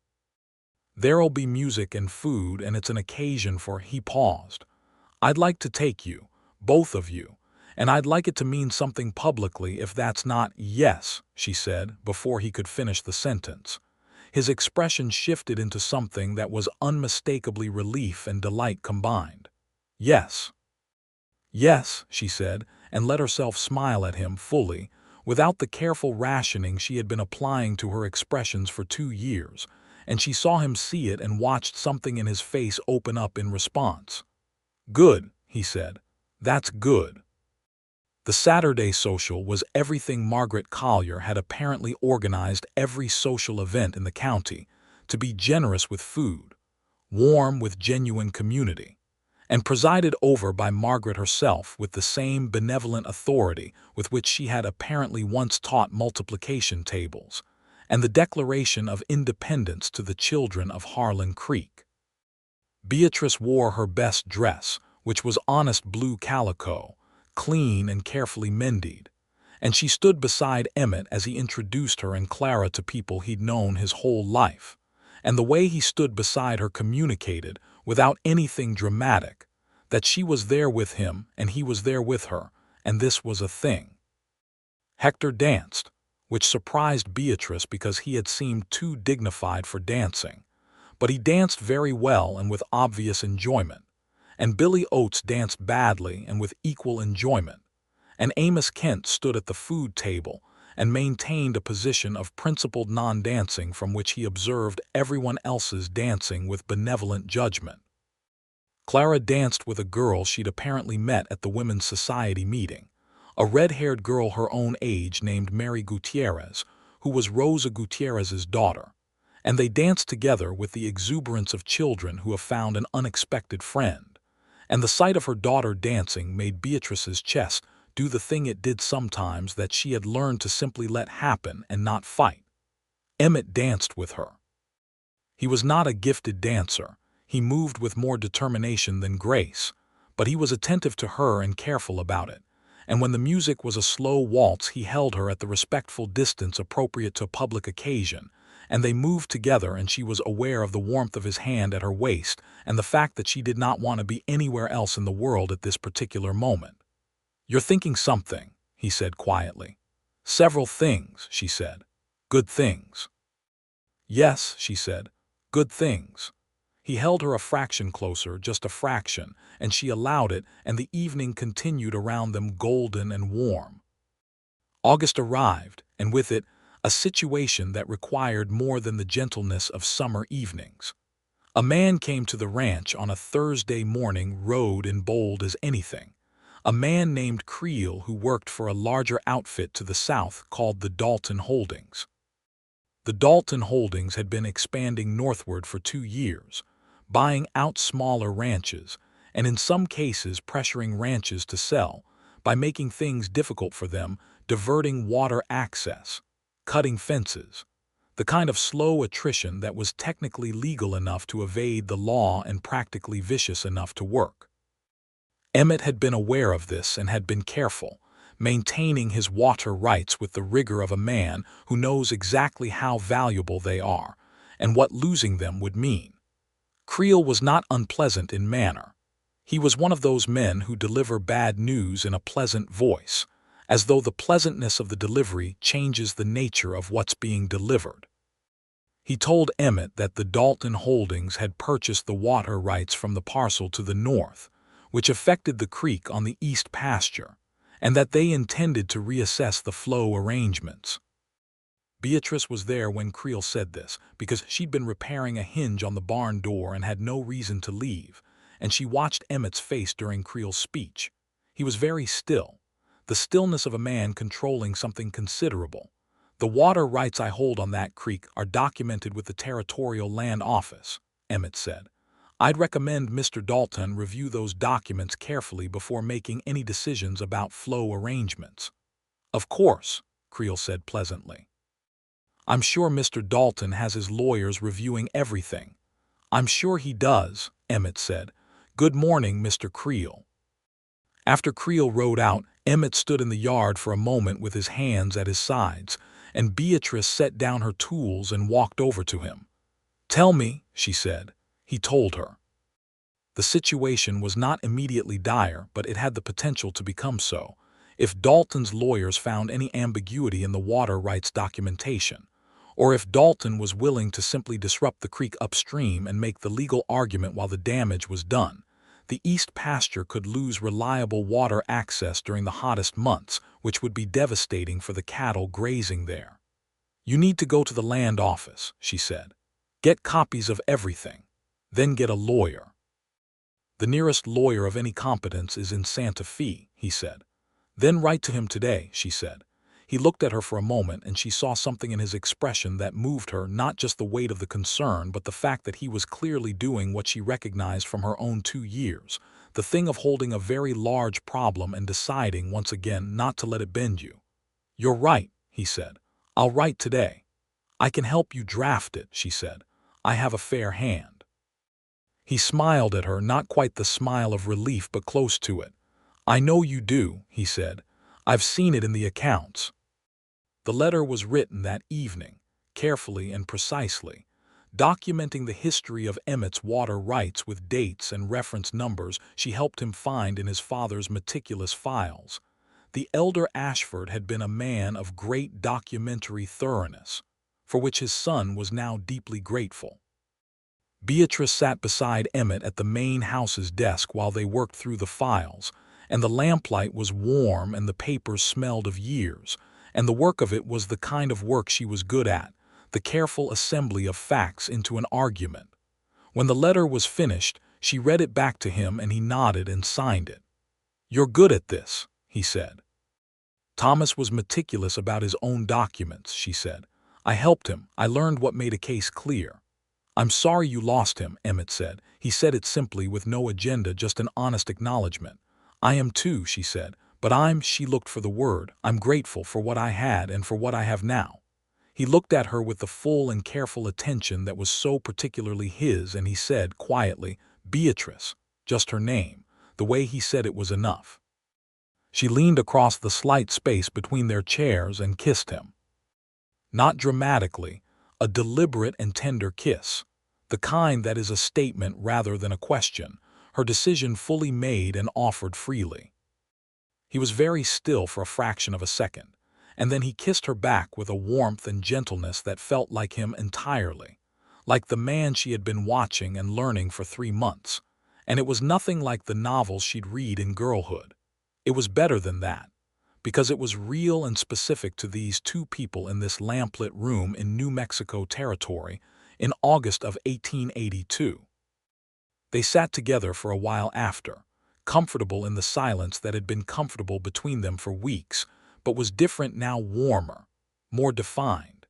There'll be music and food, and it's an occasion for—" He paused. "I'd like to take you, both of you, and I'd like it to mean something publicly if that's not—" "Yes," she said, before he could finish the sentence. His expression shifted into something that was unmistakably relief and delight combined. "Yes. Yes," she said, and let herself smile at him fully, without the careful rationing she had been applying to her expressions for 2 years, and she saw him see it and watched something in his face open up in response. "Good," he said. "That's good." The Saturday social was everything Margaret Collier had apparently organized every social event in the county, to be generous with food, warm with genuine community, and presided over by Margaret herself with the same benevolent authority with which she had apparently once taught multiplication tables, and the Declaration of Independence to the children of Harlan Creek. Beatrice wore her best dress, which was honest blue calico, clean and carefully mended, and she stood beside Emmett as he introduced her and Clara to people he'd known his whole life, and the way he stood beside her communicated, without anything dramatic, that she was there with him and he was there with her, and this was a thing. Hector danced, which surprised Beatrice because he had seemed too dignified for dancing, but he danced very well and with obvious enjoyment, and Billy Oates danced badly and with equal enjoyment, and Amos Kent stood at the food table and maintained a position of principled non-dancing from which he observed everyone else's dancing with benevolent judgment. Clara danced with a girl she'd apparently met at the Women's Society meeting, a red-haired girl her own age named Mary Gutierrez, who was Rosa Gutierrez's daughter, and they danced together with the exuberance of children who have found an unexpected friend, and the sight of her daughter dancing made Beatrice's chest do the thing it did sometimes that she had learned to simply let happen and not fight. Emmett danced with her. He was not a gifted dancer. He moved with more determination than grace, but he was attentive to her and careful about it, and when the music was a slow waltz he held her at the respectful distance appropriate to a public occasion, and they moved together and she was aware of the warmth of his hand at her waist and the fact that she did not want to be anywhere else in the world at this particular moment. "You're thinking something," he said quietly. "Several things," she said. "Good things." "Yes," she said. "Good things." He held her a fraction closer, just a fraction, and she allowed it, and the evening continued around them golden and warm. August arrived, and with it, a situation that required more than the gentleness of summer evenings. A man came to the ranch on a Thursday morning, rode in bold as anything. A man named Creel who worked for a larger outfit to the south called the Dalton Holdings. The Dalton Holdings had been expanding northward for 2 years, buying out smaller ranches, and in some cases pressuring ranches to sell, by making things difficult for them, diverting water access, cutting fences, the kind of slow attrition that was technically legal enough to evade the law and practically vicious enough to work. Emmett had been aware of this and had been careful, maintaining his water rights with the rigor of a man who knows exactly how valuable they are and what losing them would mean. Creel was not unpleasant in manner. He was one of those men who deliver bad news in a pleasant voice, as though the pleasantness of the delivery changes the nature of what's being delivered. He told Emmett that the Dalton Holdings had purchased the water rights from the parcel to the north, which affected the creek on the east pasture, and that they intended to reassess the flow arrangements. Beatrice was there when Creel said this, because she'd been repairing a hinge on the barn door and had no reason to leave, and she watched Emmett's face during Creel's speech. He was very still, the stillness of a man controlling something considerable. "The water rights I hold on that creek are documented with the Territorial Land Office," Emmett said. "I'd recommend Mr. Dalton review those documents carefully before making any decisions about flow arrangements." "Of course," Creel said pleasantly. "I'm sure Mr. Dalton has his lawyers reviewing everything." "I'm sure he does," Emmett said. "Good morning, Mr. Creel." After Creel rode out, Emmett stood in the yard for a moment with his hands at his sides, and Beatrice set down her tools and walked over to him. "Tell me," she said. He told her. The situation was not immediately dire, but it had the potential to become so, if Dalton's lawyers found any ambiguity in the water rights documentation, or if Dalton was willing to simply disrupt the creek upstream and make the legal argument while the damage was done. The east pasture could lose reliable water access during the hottest months, which would be devastating for the cattle grazing there. "You need to go to the land office," she said. "Get copies of everything. Then get a lawyer." "The nearest lawyer of any competence is in Santa Fe," he said. "Then write to him today," she said. He looked at her for a moment, and she saw something in his expression that moved her, not just the weight of the concern, but the fact that he was clearly doing what she recognized from her own 2 years, the thing of holding a very large problem and deciding once again not to let it bend you. "You're right," he said. "I'll write today." "I can help you draft it," she said. "I have a fair hand." He smiled at her, not quite the smile of relief, but close to it. "I know you do," he said. "I've seen it in the accounts." The letter was written that evening, carefully and precisely, documenting the history of Emmett's water rights with dates and reference numbers she helped him find in his father's meticulous files. The elder Ashford had been a man of great documentary thoroughness, for which his son was now deeply grateful. Beatrice sat beside Emmett at the main house's desk while they worked through the files, and the lamplight was warm and the papers smelled of years, and the work of it was the kind of work she was good at, the careful assembly of facts into an argument. When the letter was finished, she read it back to him and he nodded and signed it. "You're good at this," he said. "Thomas was meticulous about his own documents," she said. "I helped him. I learned what made a case clear." "I'm sorry you lost him," Emmett said. He said it simply, with no agenda, just an honest acknowledgement. "I am too," she said. "But she looked for the word, I'm grateful for what I had and for what I have now." He looked at her with the full and careful attention that was so particularly his, and he said quietly, "Beatrice," just her name. The way he said it was enough. She leaned across the slight space between their chairs and kissed him. Not dramatically, a deliberate and tender kiss, the kind that is a statement rather than a question, her decision fully made and offered freely. He was very still for a fraction of a second, and then he kissed her back with a warmth and gentleness that felt like him entirely, like the man she had been watching and learning for 3 months, and it was nothing like the novels she'd read in girlhood. It was better than that, because it was real and specific to these two people in this lamplit room in New Mexico territory in August of 1882. They sat together for a while after, comfortable in the silence that had been comfortable between them for weeks, but was different now, warmer, more defined.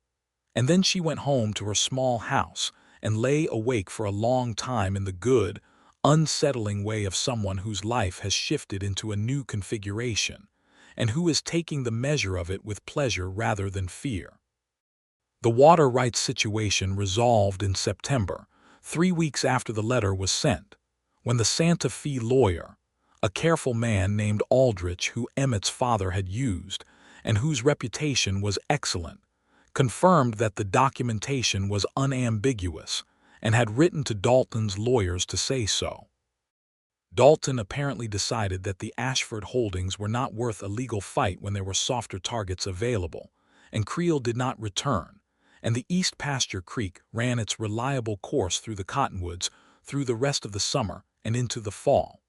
And then she went home to her small house and lay awake for a long time in the good, unsettling way of someone whose life has shifted into a new configuration, and who is taking the measure of it with pleasure rather than fear. The water rights situation resolved in September, 3 weeks after the letter was sent, when the Santa Fe lawyer, a careful man named Aldrich who Emmett's father had used, and whose reputation was excellent, confirmed that the documentation was unambiguous and had written to Dalton's lawyers to say so. Dalton apparently decided that the Ashford holdings were not worth a legal fight when there were softer targets available, and Creel did not return, and the East Pasture Creek ran its reliable course through the cottonwoods through the rest of the summer and into the fall.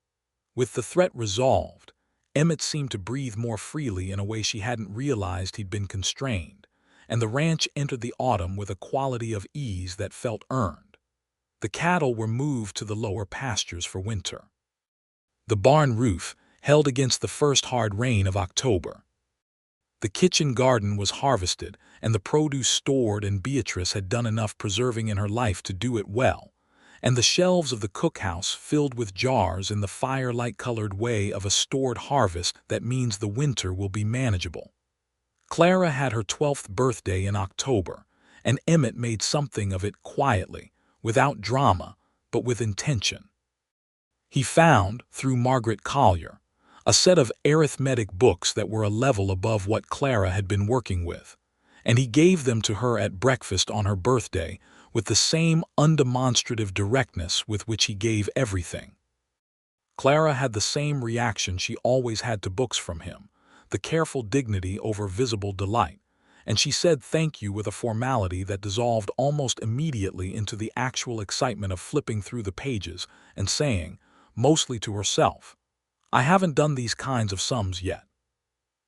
With the threat resolved, Emmett seemed to breathe more freely in a way she hadn't realized he'd been constrained, and the ranch entered the autumn with a quality of ease that felt earned. The cattle were moved to the lower pastures for winter. The barn roof held against the first hard rain of October. The kitchen garden was harvested and the produce stored, and Beatrice had done enough preserving in her life to do it well, and the shelves of the cookhouse filled with jars in the firelight-colored way of a stored harvest that means the winter will be manageable. Clara had her 12th birthday in October, and Emmett made something of it quietly, without drama, but with intention. He found, through Margaret Collier, a set of arithmetic books that were a level above what Clara had been working with, and he gave them to her at breakfast on her birthday with the same undemonstrative directness with which he gave everything. Clara had the same reaction she always had to books from him, the careful dignity over visible delight, and she said thank you with a formality that dissolved almost immediately into the actual excitement of flipping through the pages and saying, mostly to herself, "I haven't done these kinds of sums yet."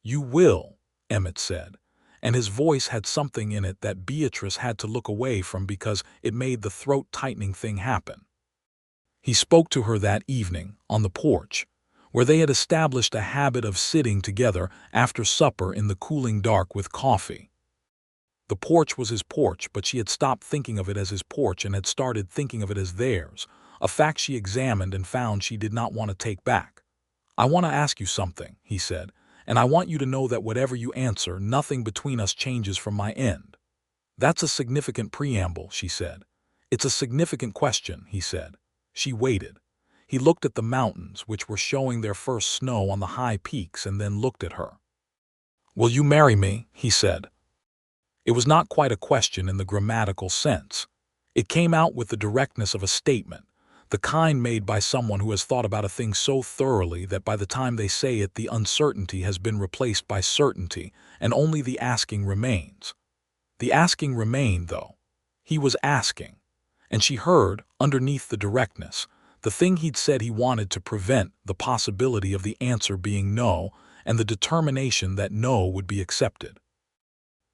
"You will," Emmett said, and his voice had something in it that Beatrice had to look away from because it made the throat-tightening thing happen. He spoke to her that evening, on the porch, where they had established a habit of sitting together after supper in the cooling dark with coffee. The porch was his porch, but she had stopped thinking of it as his porch and had started thinking of it as theirs, a fact she examined and found she did not want to take back. "I want to ask you something," he said, "and I want you to know that whatever you answer, nothing between us changes from my end." "That's a significant preamble," she said. "It's a significant question," he said. She waited. He looked at the mountains, which were showing their first snow on the high peaks, and then looked at her. "Will you marry me?" he said. It was not quite a question in the grammatical sense. It came out with the directness of a statement, the kind made by someone who has thought about a thing so thoroughly that by the time they say it, the uncertainty has been replaced by certainty, and only the asking remains. The asking remained, though. He was asking. And she heard, underneath the directness, the thing he'd said he wanted to prevent the possibility of the answer being no, and the determination that no would be accepted.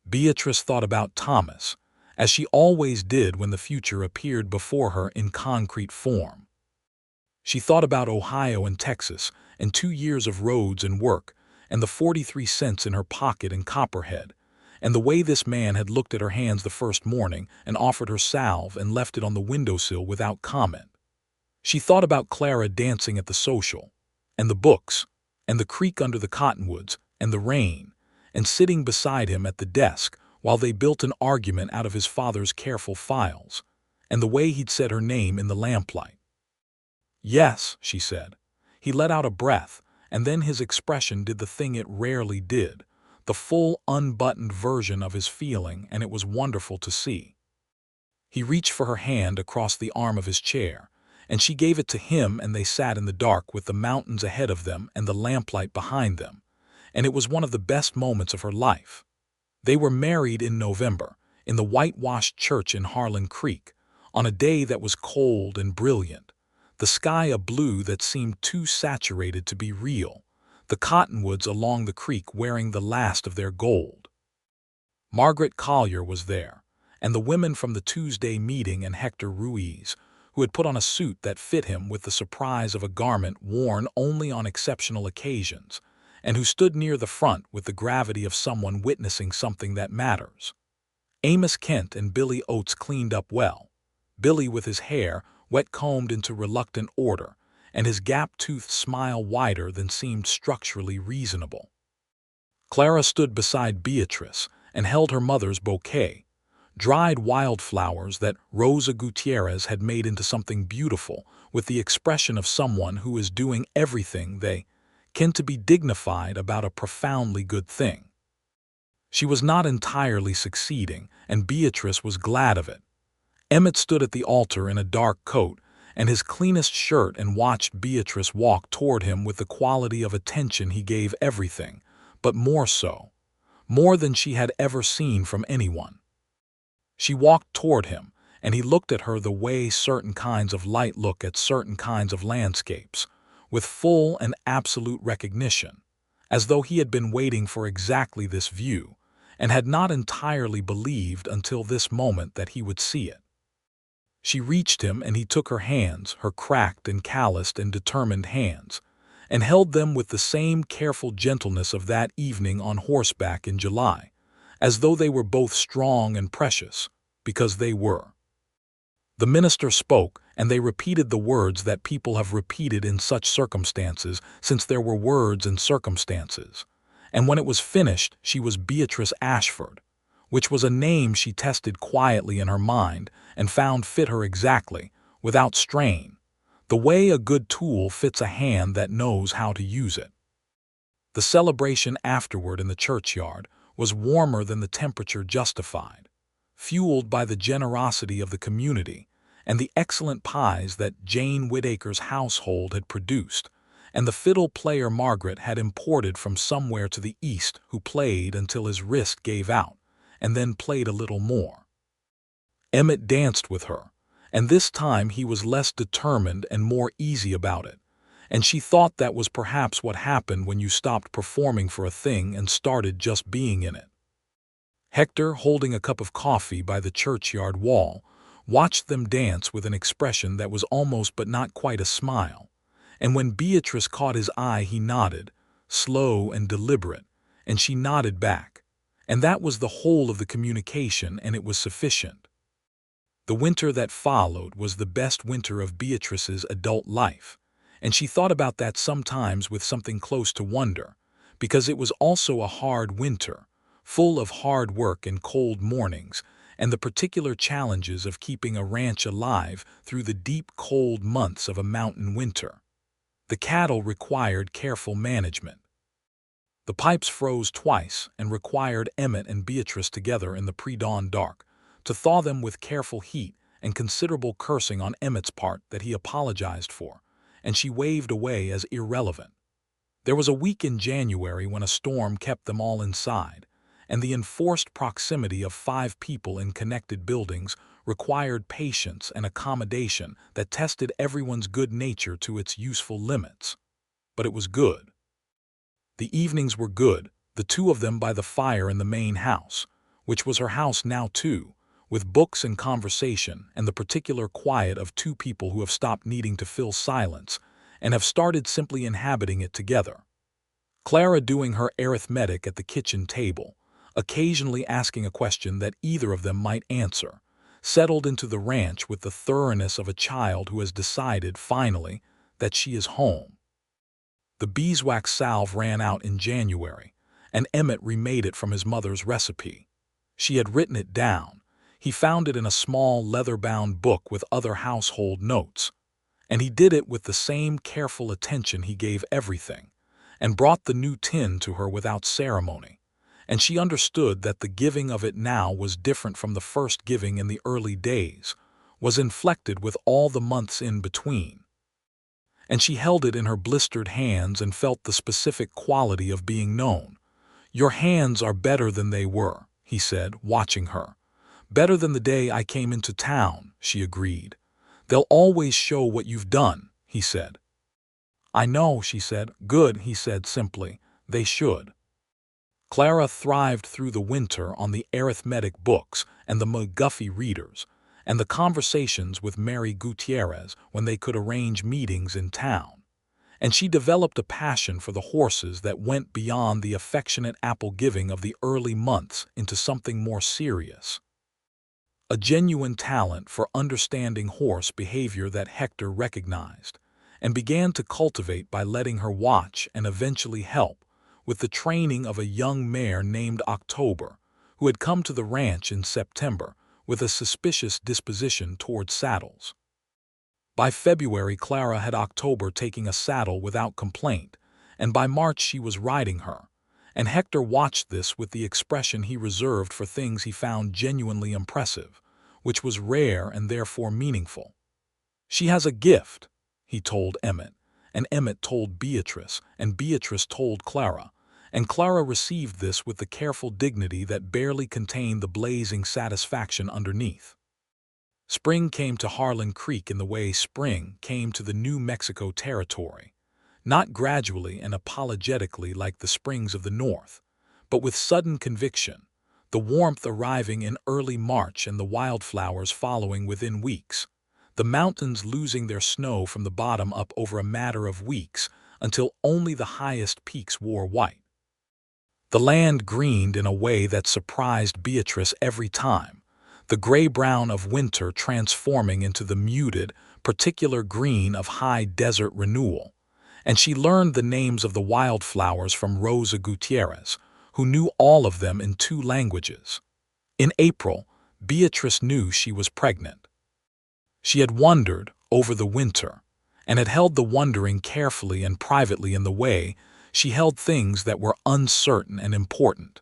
Beatrice thought about Thomas, as she always did when the future appeared before her in concrete form. She thought about Ohio and Texas, and 2 years of roads and work, and the 43 cents in her pocket in Copperhead, and the way this man had looked at her hands the first morning and offered her salve and left it on the windowsill without comment. She thought about Clara dancing at the social, and the books, and the creek under the cottonwoods, and the rain, and sitting beside him at the desk while they built an argument out of his father's careful files, and the way he'd said her name in the lamplight. "Yes," she said. He let out a breath, and then his expression did the thing it rarely did, the full unbuttoned version of his feeling, and it was wonderful to see. He reached for her hand across the arm of his chair, and she gave it to him, and they sat in the dark with the mountains ahead of them and the lamplight behind them, and it was one of the best moments of her life. They were married in November, in the whitewashed church in Harlan Creek, on a day that was cold and brilliant, the sky a blue that seemed too saturated to be real, the cottonwoods along the creek wearing the last of their gold. Margaret Collier was there, and the women from the Tuesday meeting, and Hector Ruiz, who had put on a suit that fit him with the surprise of a garment worn only on exceptional occasions, and who stood near the front with the gravity of someone witnessing something that matters. Amos Kent and Billy Oates cleaned up well, Billy with his hair wet-combed into reluctant order, and his gap-toothed smile wider than seemed structurally reasonable. Clara stood beside Beatrice and held her mother's bouquet, dried wildflowers that Rosa Gutierrez had made into something beautiful, with the expression of someone who is doing everything they can to be dignified about a profoundly good thing. She was not entirely succeeding, and Beatrice was glad of it. Emmett stood at the altar in a dark coat and his cleanest shirt and watched Beatrice walk toward him with the quality of attention he gave everything, but more so, more than she had ever seen from anyone. She walked toward him, and he looked at her the way certain kinds of light look at certain kinds of landscapes, with full and absolute recognition, as though he had been waiting for exactly this view, and had not entirely believed until this moment that he would see it. She reached him, and he took her hands, her cracked and calloused and determined hands, and held them with the same careful gentleness of that evening on horseback in July, as though they were both strong and precious, because they were. The minister spoke, and they repeated the words that people have repeated in such circumstances since there were words and circumstances. And when it was finished, she was Beatrice Ashford, which was a name she tested quietly in her mind and found fit her exactly, without strain, the way a good tool fits a hand that knows how to use it. The celebration afterward in the churchyard was warmer than the temperature justified, fueled by the generosity of the community and the excellent pies that Jane Whittaker's household had produced, and the fiddle player Margaret had imported from somewhere to the east, who played until his wrist gave out, and then played a little more. Emmett danced with her, and this time he was less determined and more easy about it, and she thought that was perhaps what happened when you stopped performing for a thing and started just being in it. Hector, holding a cup of coffee by the churchyard wall, watched them dance with an expression that was almost but not quite a smile, and when Beatrice caught his eye he nodded, slow and deliberate, and she nodded back, and that was the whole of the communication, and it was sufficient. The winter that followed was the best winter of Beatrice's adult life, and she thought about that sometimes with something close to wonder, because it was also a hard winter, full of hard work and cold mornings, and the particular challenges of keeping a ranch alive through the deep cold months of a mountain winter. The cattle required careful management. The pipes froze twice and required Emmett and Beatrice together in the pre-dawn dark to thaw them with careful heat and considerable cursing on Emmett's part that he apologized for, and she waved away as irrelevant. There was a week in January when a storm kept them all inside, and the enforced proximity of 5 people in connected buildings required patience and accommodation that tested everyone's good nature to its useful limits. But it was good. The evenings were good, the two of them by the fire in the main house, which was her house now too, with books and conversation and the particular quiet of 2 people who have stopped needing to fill silence and have started simply inhabiting it together. Clara doing her arithmetic at the kitchen table, occasionally asking a question that either of them might answer, settled into the ranch with the thoroughness of a child who has decided, finally, that she is home. The beeswax salve ran out in January, and Emmett remade it from his mother's recipe. She had written it down. He found it in a small leather-bound book with other household notes, and he did it with the same careful attention he gave everything, and brought the new tin to her without ceremony, and she understood that the giving of it now was different from the first giving in the early days, was inflected with all the months in between. And she held it in her blistered hands and felt the specific quality of being known. "Your hands are better than they were," he said, watching her. "Better than the day I came into town," she agreed. "They'll always show what you've done," he said. "I know," she said. "Good," he said simply. "They should." Clara thrived through the winter on the arithmetic books and the McGuffey readers, and the conversations with Mary Gutierrez when they could arrange meetings in town. And she developed a passion for the horses that went beyond the affectionate apple-giving of the early months into something more serious. A genuine talent for understanding horse behavior that Hector recognized, and began to cultivate by letting her watch and eventually help with the training of a young mare named October, who had come to the ranch in September with a suspicious disposition toward saddles. By February, Clara had October taking a saddle without complaint, and by March she was riding her, and Hector watched this with the expression he reserved for things he found genuinely impressive, which was rare and therefore meaningful. "She has a gift," he told Emmett, and Emmett told Beatrice, and Beatrice told Clara, and Clara received this with the careful dignity that barely contained the blazing satisfaction underneath. Spring came to Harlan Creek in the way spring came to the New Mexico territory, not gradually and apologetically like the springs of the North, but with sudden conviction, the warmth arriving in early March and the wildflowers following within weeks, the mountains losing their snow from the bottom up over a matter of weeks until only the highest peaks wore white. The land greened in a way that surprised Beatrice every time, the gray-brown of winter transforming into the muted, particular green of high desert renewal, and she learned the names of the wildflowers from Rosa Gutierrez, who knew all of them in 2 languages. In April, Beatrice knew she was pregnant. She had wondered over the winter, and had held the wondering carefully and privately in the way she held things that were uncertain and important.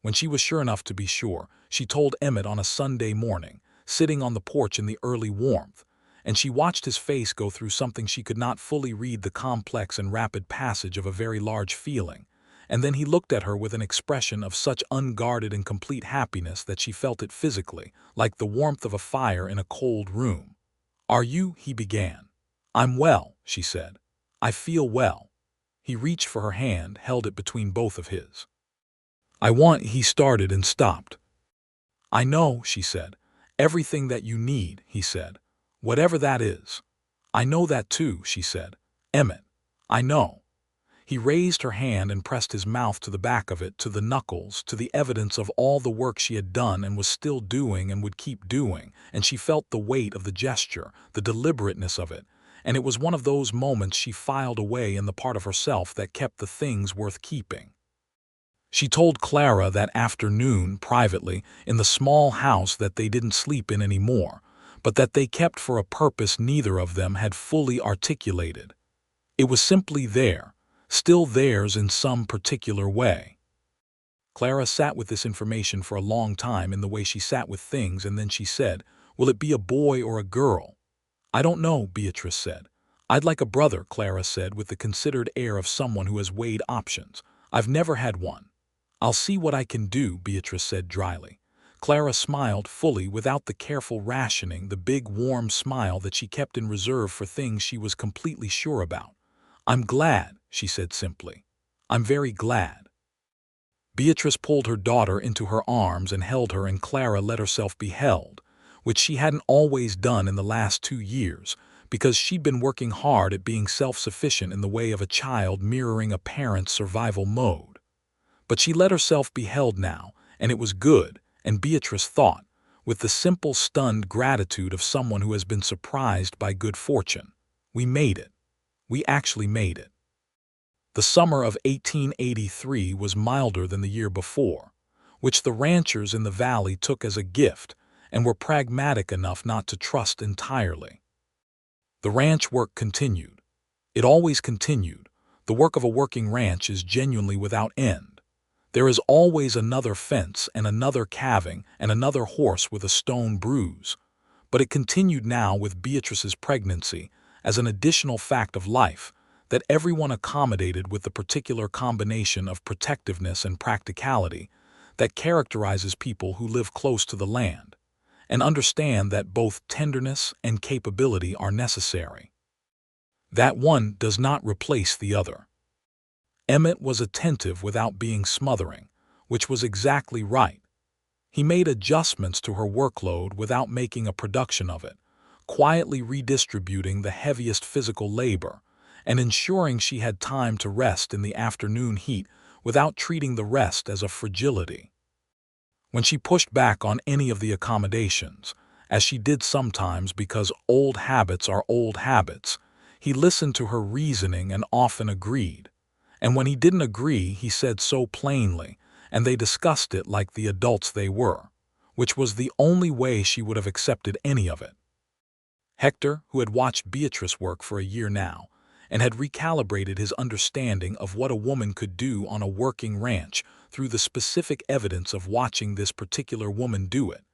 When she was sure enough to be sure, she told Emmett on a Sunday morning, sitting on the porch in the early warmth, and she watched his face go through something she could not fully read, the complex and rapid passage of a very large feeling, and then he looked at her with an expression of such unguarded and complete happiness that she felt it physically, like the warmth of a fire in a cold room. "Are you?" he began. "I'm well," she said. "I feel well." He reached for her hand, held it between both of his. He started and stopped. "I know," she said. "Everything that you need," he said. "Whatever that is." "I know that too," she said. "Emmett, I know." He raised her hand and pressed his mouth to the back of it, to the knuckles, to the evidence of all the work she had done and was still doing and would keep doing, and she felt the weight of the gesture, the deliberateness of it, and it was one of those moments she filed away in the part of herself that kept the things worth keeping. She told Clara that afternoon, privately, in the small house that they didn't sleep in anymore, but that they kept for a purpose neither of them had fully articulated. It was simply there, still theirs in some particular way. Clara sat with this information for a long time in the way she sat with things, and then she said, "Will it be a boy or a girl?" "I don't know," Beatrice said. "I'd like a brother," Clara said with the considered air of someone who has weighed options. "I've never had one." "I'll see what I can do," Beatrice said dryly. Clara smiled fully, without the careful rationing, the big warm smile that she kept in reserve for things she was completely sure about. "I'm glad," she said simply. "I'm very glad." Beatrice pulled her daughter into her arms and held her, and Clara let herself be held, which she hadn't always done in the last 2 years, because she'd been working hard at being self-sufficient in the way of a child mirroring a parent's survival mode. But she let herself be held now, and it was good, and Beatrice thought, with the simple stunned gratitude of someone who has been surprised by good fortune. We made it. We actually made it. The summer of 1883 was milder than the year before, which the ranchers in the valley took as a gift and were pragmatic enough not to trust entirely. The ranch work continued. It always continued. The work of a working ranch is genuinely without end. There is always another fence and another calving and another horse with a stone bruise. But it continued now with Beatrice's pregnancy as an additional fact of life that everyone accommodated with the particular combination of protectiveness and practicality that characterizes people who live close to the land and understand that both tenderness and capability are necessary. That one does not replace the other. Emmett was attentive without being smothering, which was exactly right. He made adjustments to her workload without making a production of it, quietly redistributing the heaviest physical labor and ensuring she had time to rest in the afternoon heat without treating the rest as a fragility. When she pushed back on any of the accommodations, as she did sometimes because old habits are old habits, he listened to her reasoning and often agreed. And when he didn't agree, he said so plainly, and they discussed it like the adults they were, which was the only way she would have accepted any of it. Hector, who had watched Beatrice work for a year now, and had recalibrated his understanding of what a woman could do on a working ranch through the specific evidence of watching this particular woman do it,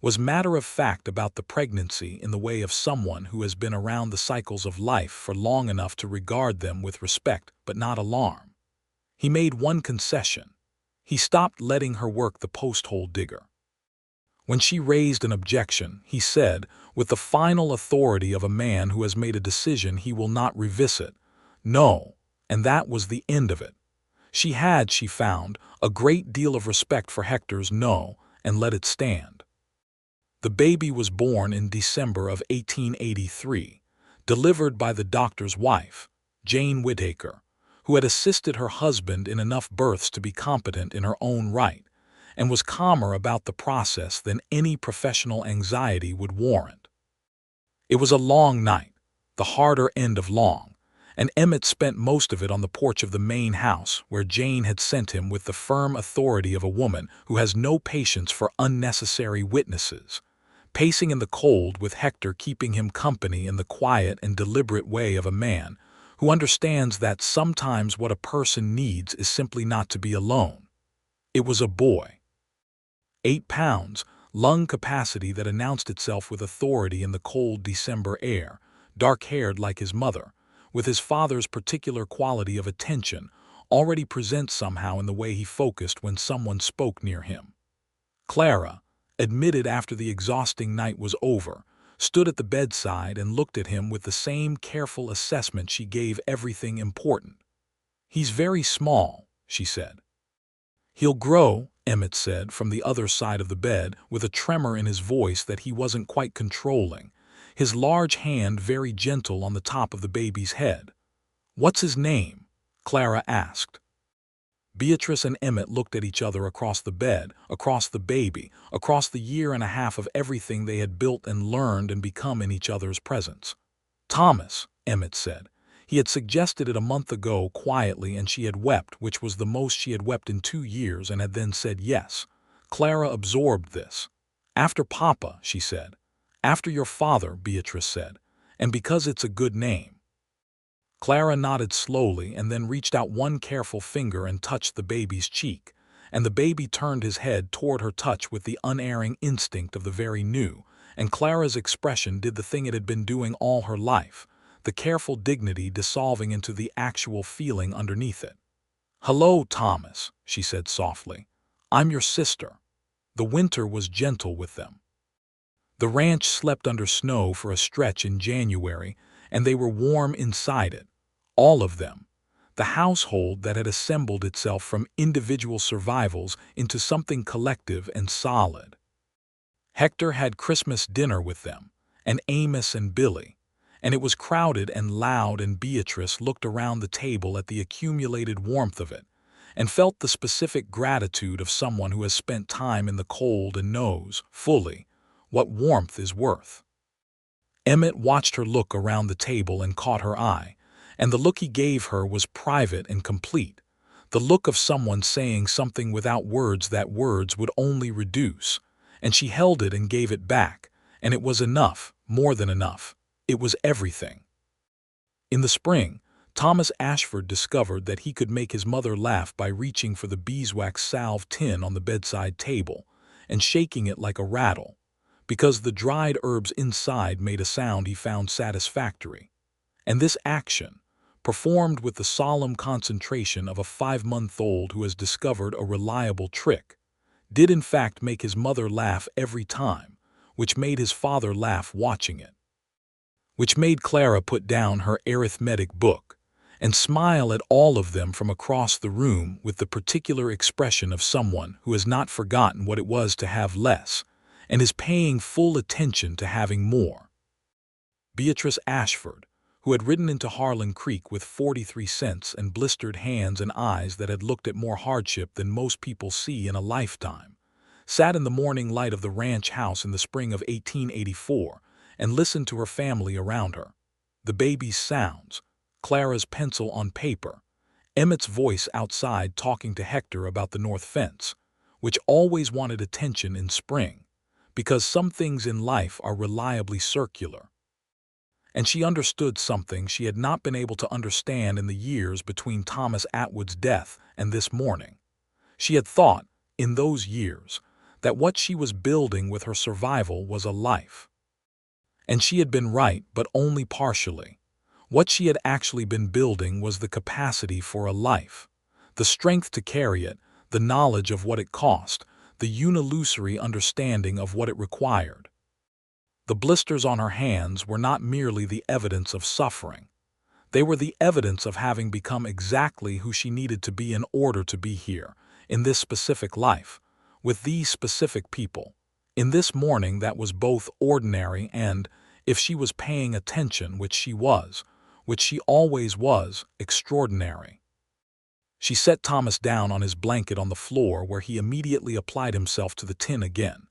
was matter-of-fact about the pregnancy in the way of someone who has been around the cycles of life for long enough to regard them with respect but not alarm. He made one concession. He stopped letting her work the post-hole digger. When she raised an objection, he said, with the final authority of a man who has made a decision he will not revisit, "No," and that was the end of it. She had, she found, a great deal of respect for Hector's no, and let it stand. The baby was born in December of 1883, delivered by the doctor's wife, Jane Whittaker, who had assisted her husband in enough births to be competent in her own right, and was calmer about the process than any professional anxiety would warrant. It was a long night, the harder end of long, and Emmett spent most of it on the porch of the main house where Jane had sent him with the firm authority of a woman who has no patience for unnecessary witnesses, pacing in the cold with Hector keeping him company in the quiet and deliberate way of a man who understands that sometimes what a person needs is simply not to be alone. It was a boy. 8 pounds, lung capacity that announced itself with authority in the cold December air, dark-haired like his mother, with his father's particular quality of attention, already present somehow in the way he focused when someone spoke near him. Clara, admitted after the exhausting night was over, stood at the bedside and looked at him with the same careful assessment she gave everything important. "He's very small," she said. "He'll grow," Emmett said from the other side of the bed with a tremor in his voice that he wasn't quite controlling, his large hand very gentle on the top of the baby's head. "What's his name?" Clara asked. Beatrice and Emmett looked at each other across the bed, across the baby, across the year and a half of everything they had built and learned and become in each other's presence. "Thomas," Emmett said. He had suggested it a month ago quietly, and she had wept, which was the most she had wept in 2 years, and had then said yes. Clara absorbed this. "After Papa," she said. "After your father," Beatrice said. "And because it's a good name." Clara nodded slowly and then reached out one careful finger and touched the baby's cheek, and the baby turned his head toward her touch with the unerring instinct of the very new, and Clara's expression did the thing it had been doing all her life, the careful dignity dissolving into the actual feeling underneath it. "Hello, Thomas," she said softly. "I'm your sister." The winter was gentle with them. The ranch slept under snow for a stretch in January, and they were warm inside it. All of them. The household that had assembled itself from individual survivals into something collective and solid. Hector had Christmas dinner with them, and Amos and Billy, and it was crowded and loud, and Beatrice looked around the table at the accumulated warmth of it, and felt the specific gratitude of someone who has spent time in the cold and knows, fully, what warmth is worth. Emmett watched her look around the table and caught her eye, and the look he gave her was private and complete, the look of someone saying something without words that words would only reduce, and she held it and gave it back, and it was enough, more than enough. It was everything. In the spring, Thomas Ashford discovered that he could make his mother laugh by reaching for the beeswax salve tin on the bedside table and shaking it like a rattle, because the dried herbs inside made a sound he found satisfactory. And this action, performed with the solemn concentration of a 5-month-old who has discovered a reliable trick, did in fact make his mother laugh every time, which made his father laugh watching it. Which made Clara put down her arithmetic book and smile at all of them from across the room with the particular expression of someone who has not forgotten what it was to have less and is paying full attention to having more. Beatrice Atwood, who had ridden into Harlan Creek with 43 cents and blistered hands and eyes that had looked at more hardship than most people see in a lifetime, sat in the morning light of the ranch house in the spring of 1884 and listened to her family around her. The baby's sounds, Clara's pencil on paper, Emmett's voice outside talking to Hector about the north fence, which always wanted attention in spring, because some things in life are reliably circular. And she understood something she had not been able to understand in the years between Thomas Atwood's death and this morning. She had thought, in those years, that what she was building with her survival was a life. And she had been right, but only partially. What she had actually been building was the capacity for a life, the strength to carry it, the knowledge of what it cost, the unillusory understanding of what it required. The blisters on her hands were not merely the evidence of suffering. They were the evidence of having become exactly who she needed to be in order to be here, in this specific life, with these specific people, in this morning that was both ordinary and, if she was paying attention, which she always was, extraordinary. She set Thomas down on his blanket on the floor, where he immediately applied himself to the tin again,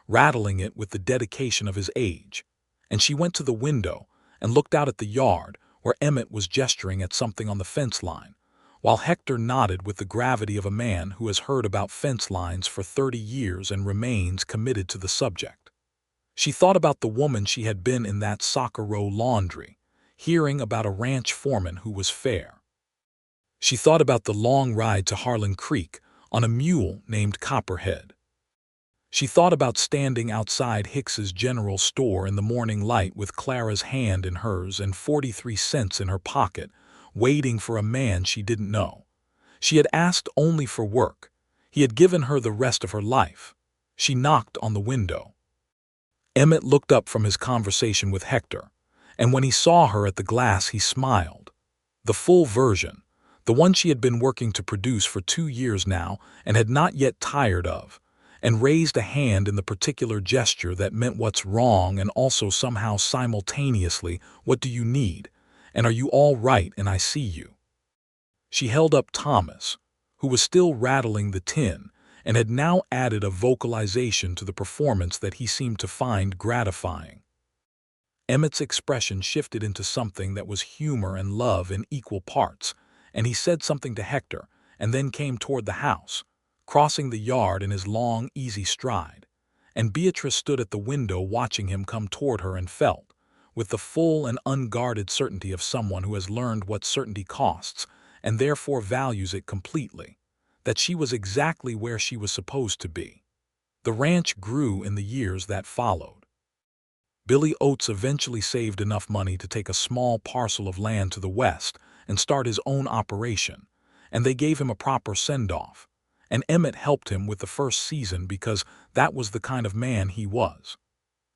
rattling it with the dedication of his age, and she went to the window and looked out at the yard, where Emmett was gesturing at something on the fence line, while Hector nodded with the gravity of a man who has heard about fence lines for 30 years and remains committed to the subject. She thought about the woman she had been in that soccer row laundry, hearing about a ranch foreman who was fair. She thought about the long ride to Harlan Creek on a mule named Copperhead. She thought about standing outside Hicks's general store in the morning light with Clara's hand in hers and 43 cents in her pocket, waiting for a man she didn't know. She had asked only for work. He had given her the rest of her life. She knocked on the window. Emmett looked up from his conversation with Hector, and when he saw her at the glass he smiled. The full version, the one she had been working to produce for 2 years now and had not yet tired of, and raised a hand in the particular gesture that meant what's wrong and also somehow simultaneously what do you need, and are you all right and I see you. She held up Thomas, who was still rattling the tin and had now added a vocalization to the performance that he seemed to find gratifying. Emmett's expression shifted into something that was humor and love in equal parts, and he said something to Hector and then came toward the house, crossing the yard in his long, easy stride, and Beatrice stood at the window watching him come toward her and felt, with the full and unguarded certainty of someone who has learned what certainty costs and therefore values it completely, that she was exactly where she was supposed to be. The ranch grew in the years that followed. Billy Oates eventually saved enough money to take a small parcel of land to the west and start his own operation, and they gave him a proper send-off, and Emmett helped him with the first season because that was the kind of man he was.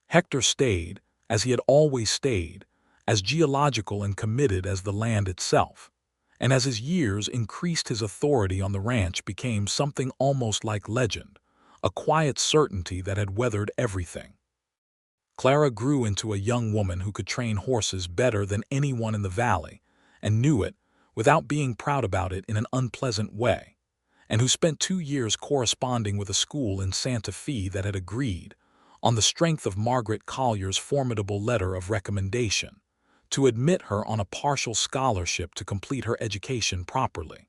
Hector stayed, as he had always stayed, as geological and committed as the land itself, and as his years increased his authority on the ranch became something almost like legend, a quiet certainty that had weathered everything. Clara grew into a young woman who could train horses better than anyone in the valley, and knew it, without being proud about it in an unpleasant way, and who spent 2 years corresponding with a school in Santa Fe that had agreed, on the strength of Margaret Collier's formidable letter of recommendation, to admit her on a partial scholarship to complete her education properly.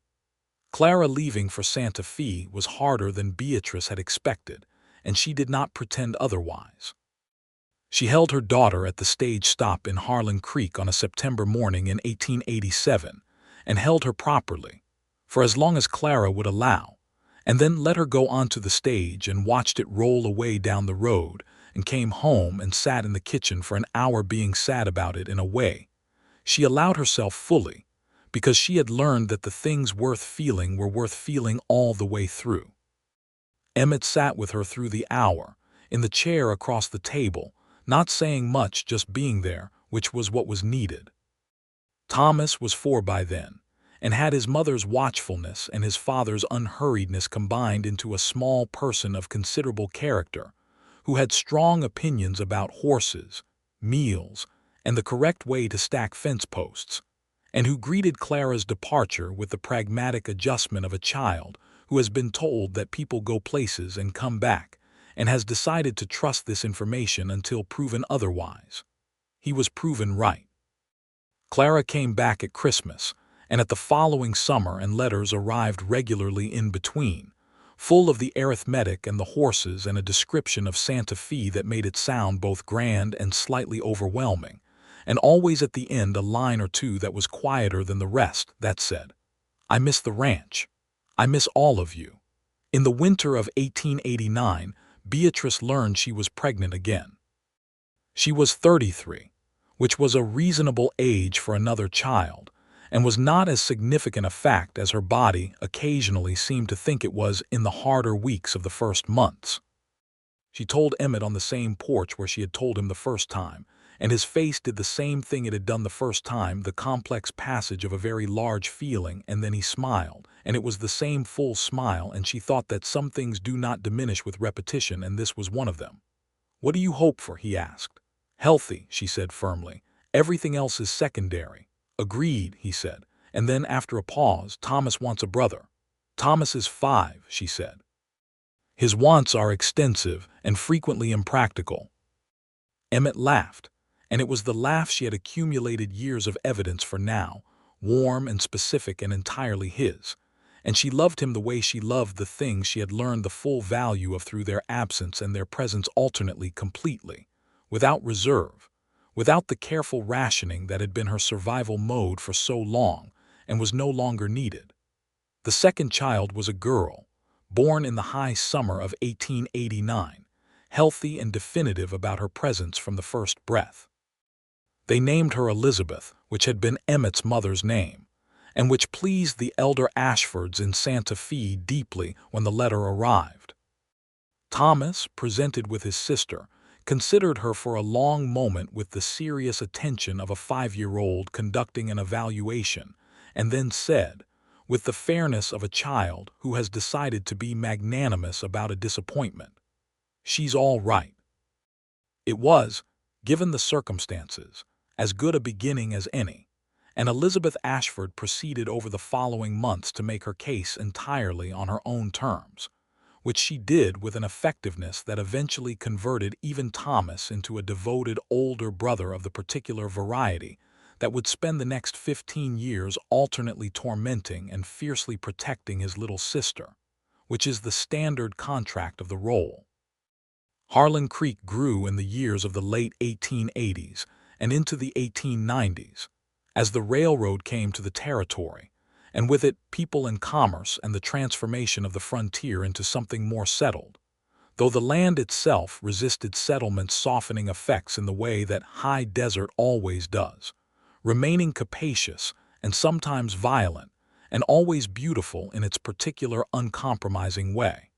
Clara leaving for Santa Fe was harder than Beatrice had expected, and she did not pretend otherwise. She held her daughter at the stage stop in Harlan Creek on a September morning in 1887, and held her properly, for as long as Clara would allow, and then let her go onto the stage and watched it roll away down the road, and came home and sat in the kitchen for an hour being sad about it in a way. She allowed herself fully, because she had learned that the things worth feeling were worth feeling all the way through. Emmett sat with her through the hour, in the chair across the table, not saying much, just being there, which was what was needed. Thomas was 4 by then, and had his mother's watchfulness and his father's unhurriedness combined into a small person of considerable character, who had strong opinions about horses, meals, and the correct way to stack fence posts, and who greeted Clara's departure with the pragmatic adjustment of a child who has been told that people go places and come back, and has decided to trust this information until proven otherwise. He was proven right. Clara came back at Christmas, and at the following summer, and letters arrived regularly in between, full of the arithmetic and the horses and a description of Santa Fe that made it sound both grand and slightly overwhelming, and always at the end a line or two that was quieter than the rest that said, "I miss the ranch. I miss all of you." In the winter of 1889, Beatrice learned she was pregnant again. She was 33, which was a reasonable age for another child, and was not as significant a fact as her body occasionally seemed to think it was in the harder weeks of the first months. She told Emmett on the same porch where she had told him the first time, and his face did the same thing it had done the first time, the complex passage of a very large feeling, and then he smiled, and it was the same full smile, and she thought that some things do not diminish with repetition, and this was one of them. "What do you hope for?" he asked. "Healthy," she said firmly. "Everything else is secondary." "Agreed," he said, and then after a pause, "Thomas wants a brother." "Thomas is 5, she said. "His wants are extensive and frequently impractical." Emmett laughed, and it was the laugh she had accumulated years of evidence for now, warm and specific and entirely his, and she loved him the way she loved the things she had learned the full value of through their absence and their presence alternately, completely, without reserve, without the careful rationing that had been her survival mode for so long and was no longer needed. The second child was a girl, born in the high summer of 1889, healthy and definitive about her presence from the first breath. They named her Elizabeth, which had been Emmett's mother's name, and which pleased the elder Ashfords in Santa Fe deeply when the letter arrived. Thomas, presented with his sister, considered her for a long moment with the serious attention of a 5-year-old conducting an evaluation, and then said, with the fairness of a child who has decided to be magnanimous about a disappointment, "She's all right." It was, given the circumstances, as good a beginning as any, and Elizabeth Ashford proceeded over the following months to make her case entirely on her own terms, which she did with an effectiveness that eventually converted even Thomas into a devoted older brother of the particular variety that would spend the next 15 years alternately tormenting and fiercely protecting his little sister, which is the standard contract of the role. Harlan Creek grew in the years of the late 1880s and into the 1890s, as the railroad came to the territory, and with it people and commerce and the transformation of the frontier into something more settled, though the land itself resisted settlement's softening effects in the way that high desert always does, remaining capacious and sometimes violent, and always beautiful in its particular uncompromising way.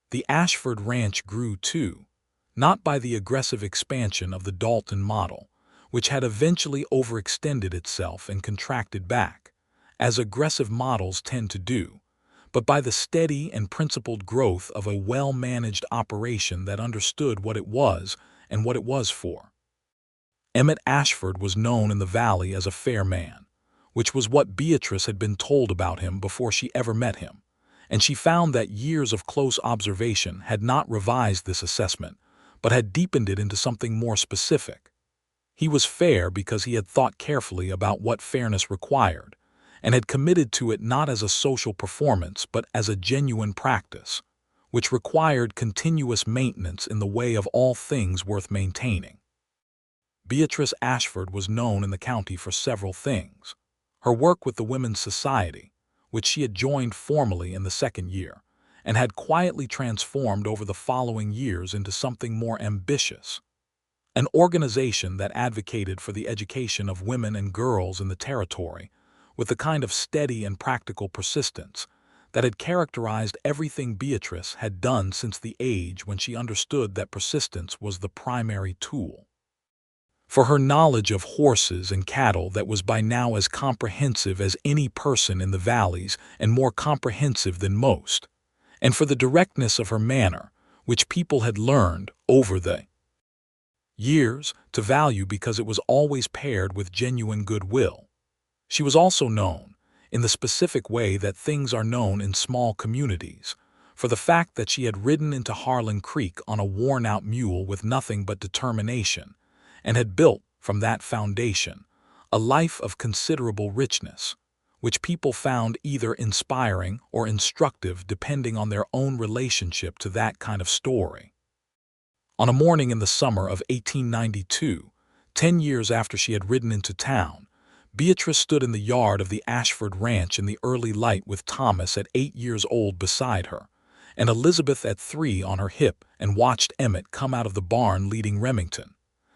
The Ashford Ranch grew too, not by the aggressive expansion of the Dalton model, which had eventually overextended itself and contracted back, as aggressive models tend to do, but by the steady and principled growth of a well-managed operation that understood what it was and what it was for. Emmett Ashford was known in the valley as a fair man, which was what Beatrice had been told about him before she ever met him, and she found that years of close observation had not revised this assessment, but had deepened it into something more specific. He was fair because he had thought carefully about what fairness required, and had committed to it not as a social performance but as a genuine practice, which required continuous maintenance in the way of all things worth maintaining. Beatrice Ashford was known in the county for several things: her work with the Women's Society, which she had joined formally in the second year, and had quietly transformed over the following years into something more ambitious, an organization that advocated for the education of women and girls in the territory, with the kind of steady and practical persistence that had characterized everything Beatrice had done since the age when she understood that persistence was the primary tool. For her knowledge of horses and cattle that was by now as comprehensive as any person in the valleys and more comprehensive than most, and for the directness of her manner, which people had learned, over the years, to value because it was always paired with genuine goodwill. She was also known, in the specific way that things are known in small communities, for the fact that she had ridden into Harlan Creek on a worn-out mule with nothing but determination, and had built, from that foundation, a life of considerable richness, which people found either inspiring or instructive depending on their own relationship to that kind of story. On a morning in the summer of 1892, 10 years after she had ridden into town, Beatrice stood in the yard of the Ashford Ranch in the early light with Thomas at 8 years old beside her, and Elizabeth at 3 on her hip, and watched Emmett come out of the barn leading Remington,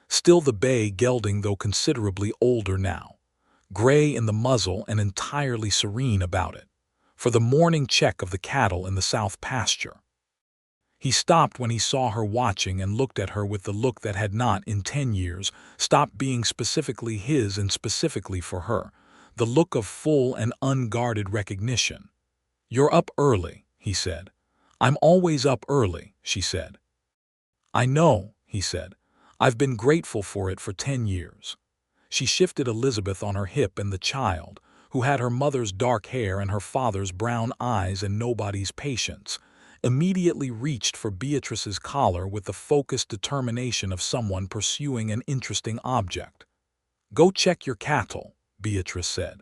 still the bay gelding though considerably older now, gray in the muzzle and entirely serene about it, for the morning check of the cattle in the south pasture. He stopped when he saw her watching and looked at her with the look that had not, in 10 years, stopped being specifically his and specifically for her, the look of full and unguarded recognition. "You're up early," he said. "I'm always up early," she said. "I know," he said. "I've been grateful for it for 10 years. She shifted Elizabeth on her hip, and the child, who had her mother's dark hair and her father's brown eyes and nobody's patience, immediately reached for Beatrice's collar with the focused determination of someone pursuing an interesting object. "Go check your cattle," Beatrice said.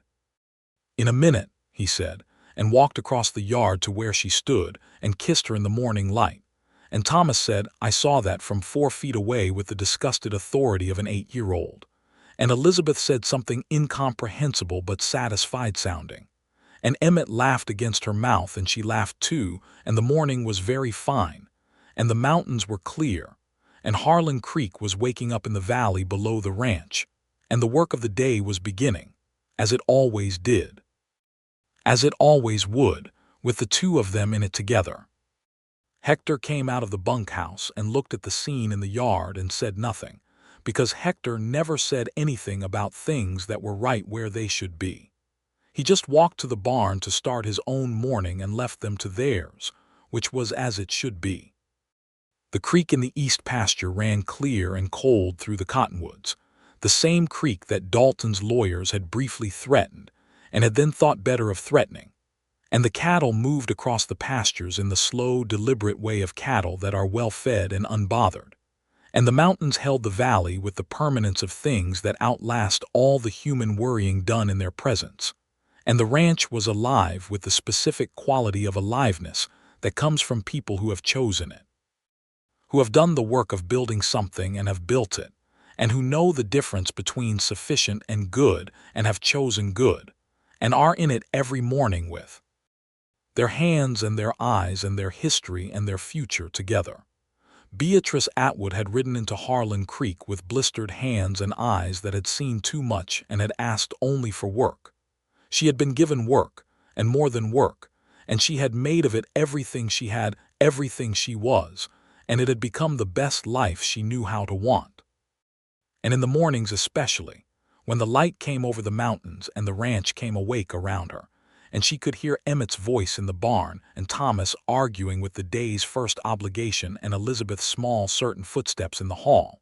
"In a minute," he said, and walked across the yard to where she stood and kissed her in the morning light. And Thomas said, "I saw that from 4 feet away," with the disgusted authority of an 8-year-old. And Elizabeth said something incomprehensible but satisfied sounding. And Emmett laughed against her mouth, and she laughed too, and the morning was very fine, and the mountains were clear, and Harlan Creek was waking up in the valley below the ranch, and the work of the day was beginning, as it always did. as it always would, with the two of them in it together. Hector came out of the bunkhouse and looked at the scene in the yard and said nothing, because Hector never said anything about things that were right where they should be. He just walked to the barn to start his own morning and left them to theirs, which was as it should be. The creek in the east pasture ran clear and cold through the cottonwoods, the same creek that Dalton's lawyers had briefly threatened and had then thought better of threatening. And the cattle moved across the pastures in the slow, deliberate way of cattle that are well-fed and unbothered. And the mountains held the valley with the permanence of things that outlast all the human worrying done in their presence. And the ranch was alive with the specific quality of aliveness that comes from people who have chosen it, who have done the work of building something and have built it, and who know the difference between sufficient and good and have chosen good, and are in it every morning with their hands and their eyes and their history and their future together. Beatrice Atwood had ridden into Harlan Creek with blistered hands and eyes that had seen too much and had asked only for work. She had been given work, and more than work, and she had made of it everything she had, everything she was, and it had become the best life she knew how to want. And in the mornings especially, when the light came over the mountains and the ranch came awake around her, and she could hear Emmett's voice in the barn and Thomas arguing with the day's first obligation and Elizabeth's small certain footsteps in the hall,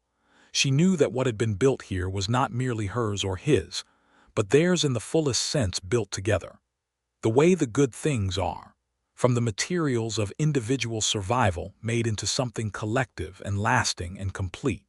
she knew that what had been built here was not merely hers or his, but theirs in the fullest sense built together. The way the good things are, from the materials of individual survival made into something collective and lasting and complete.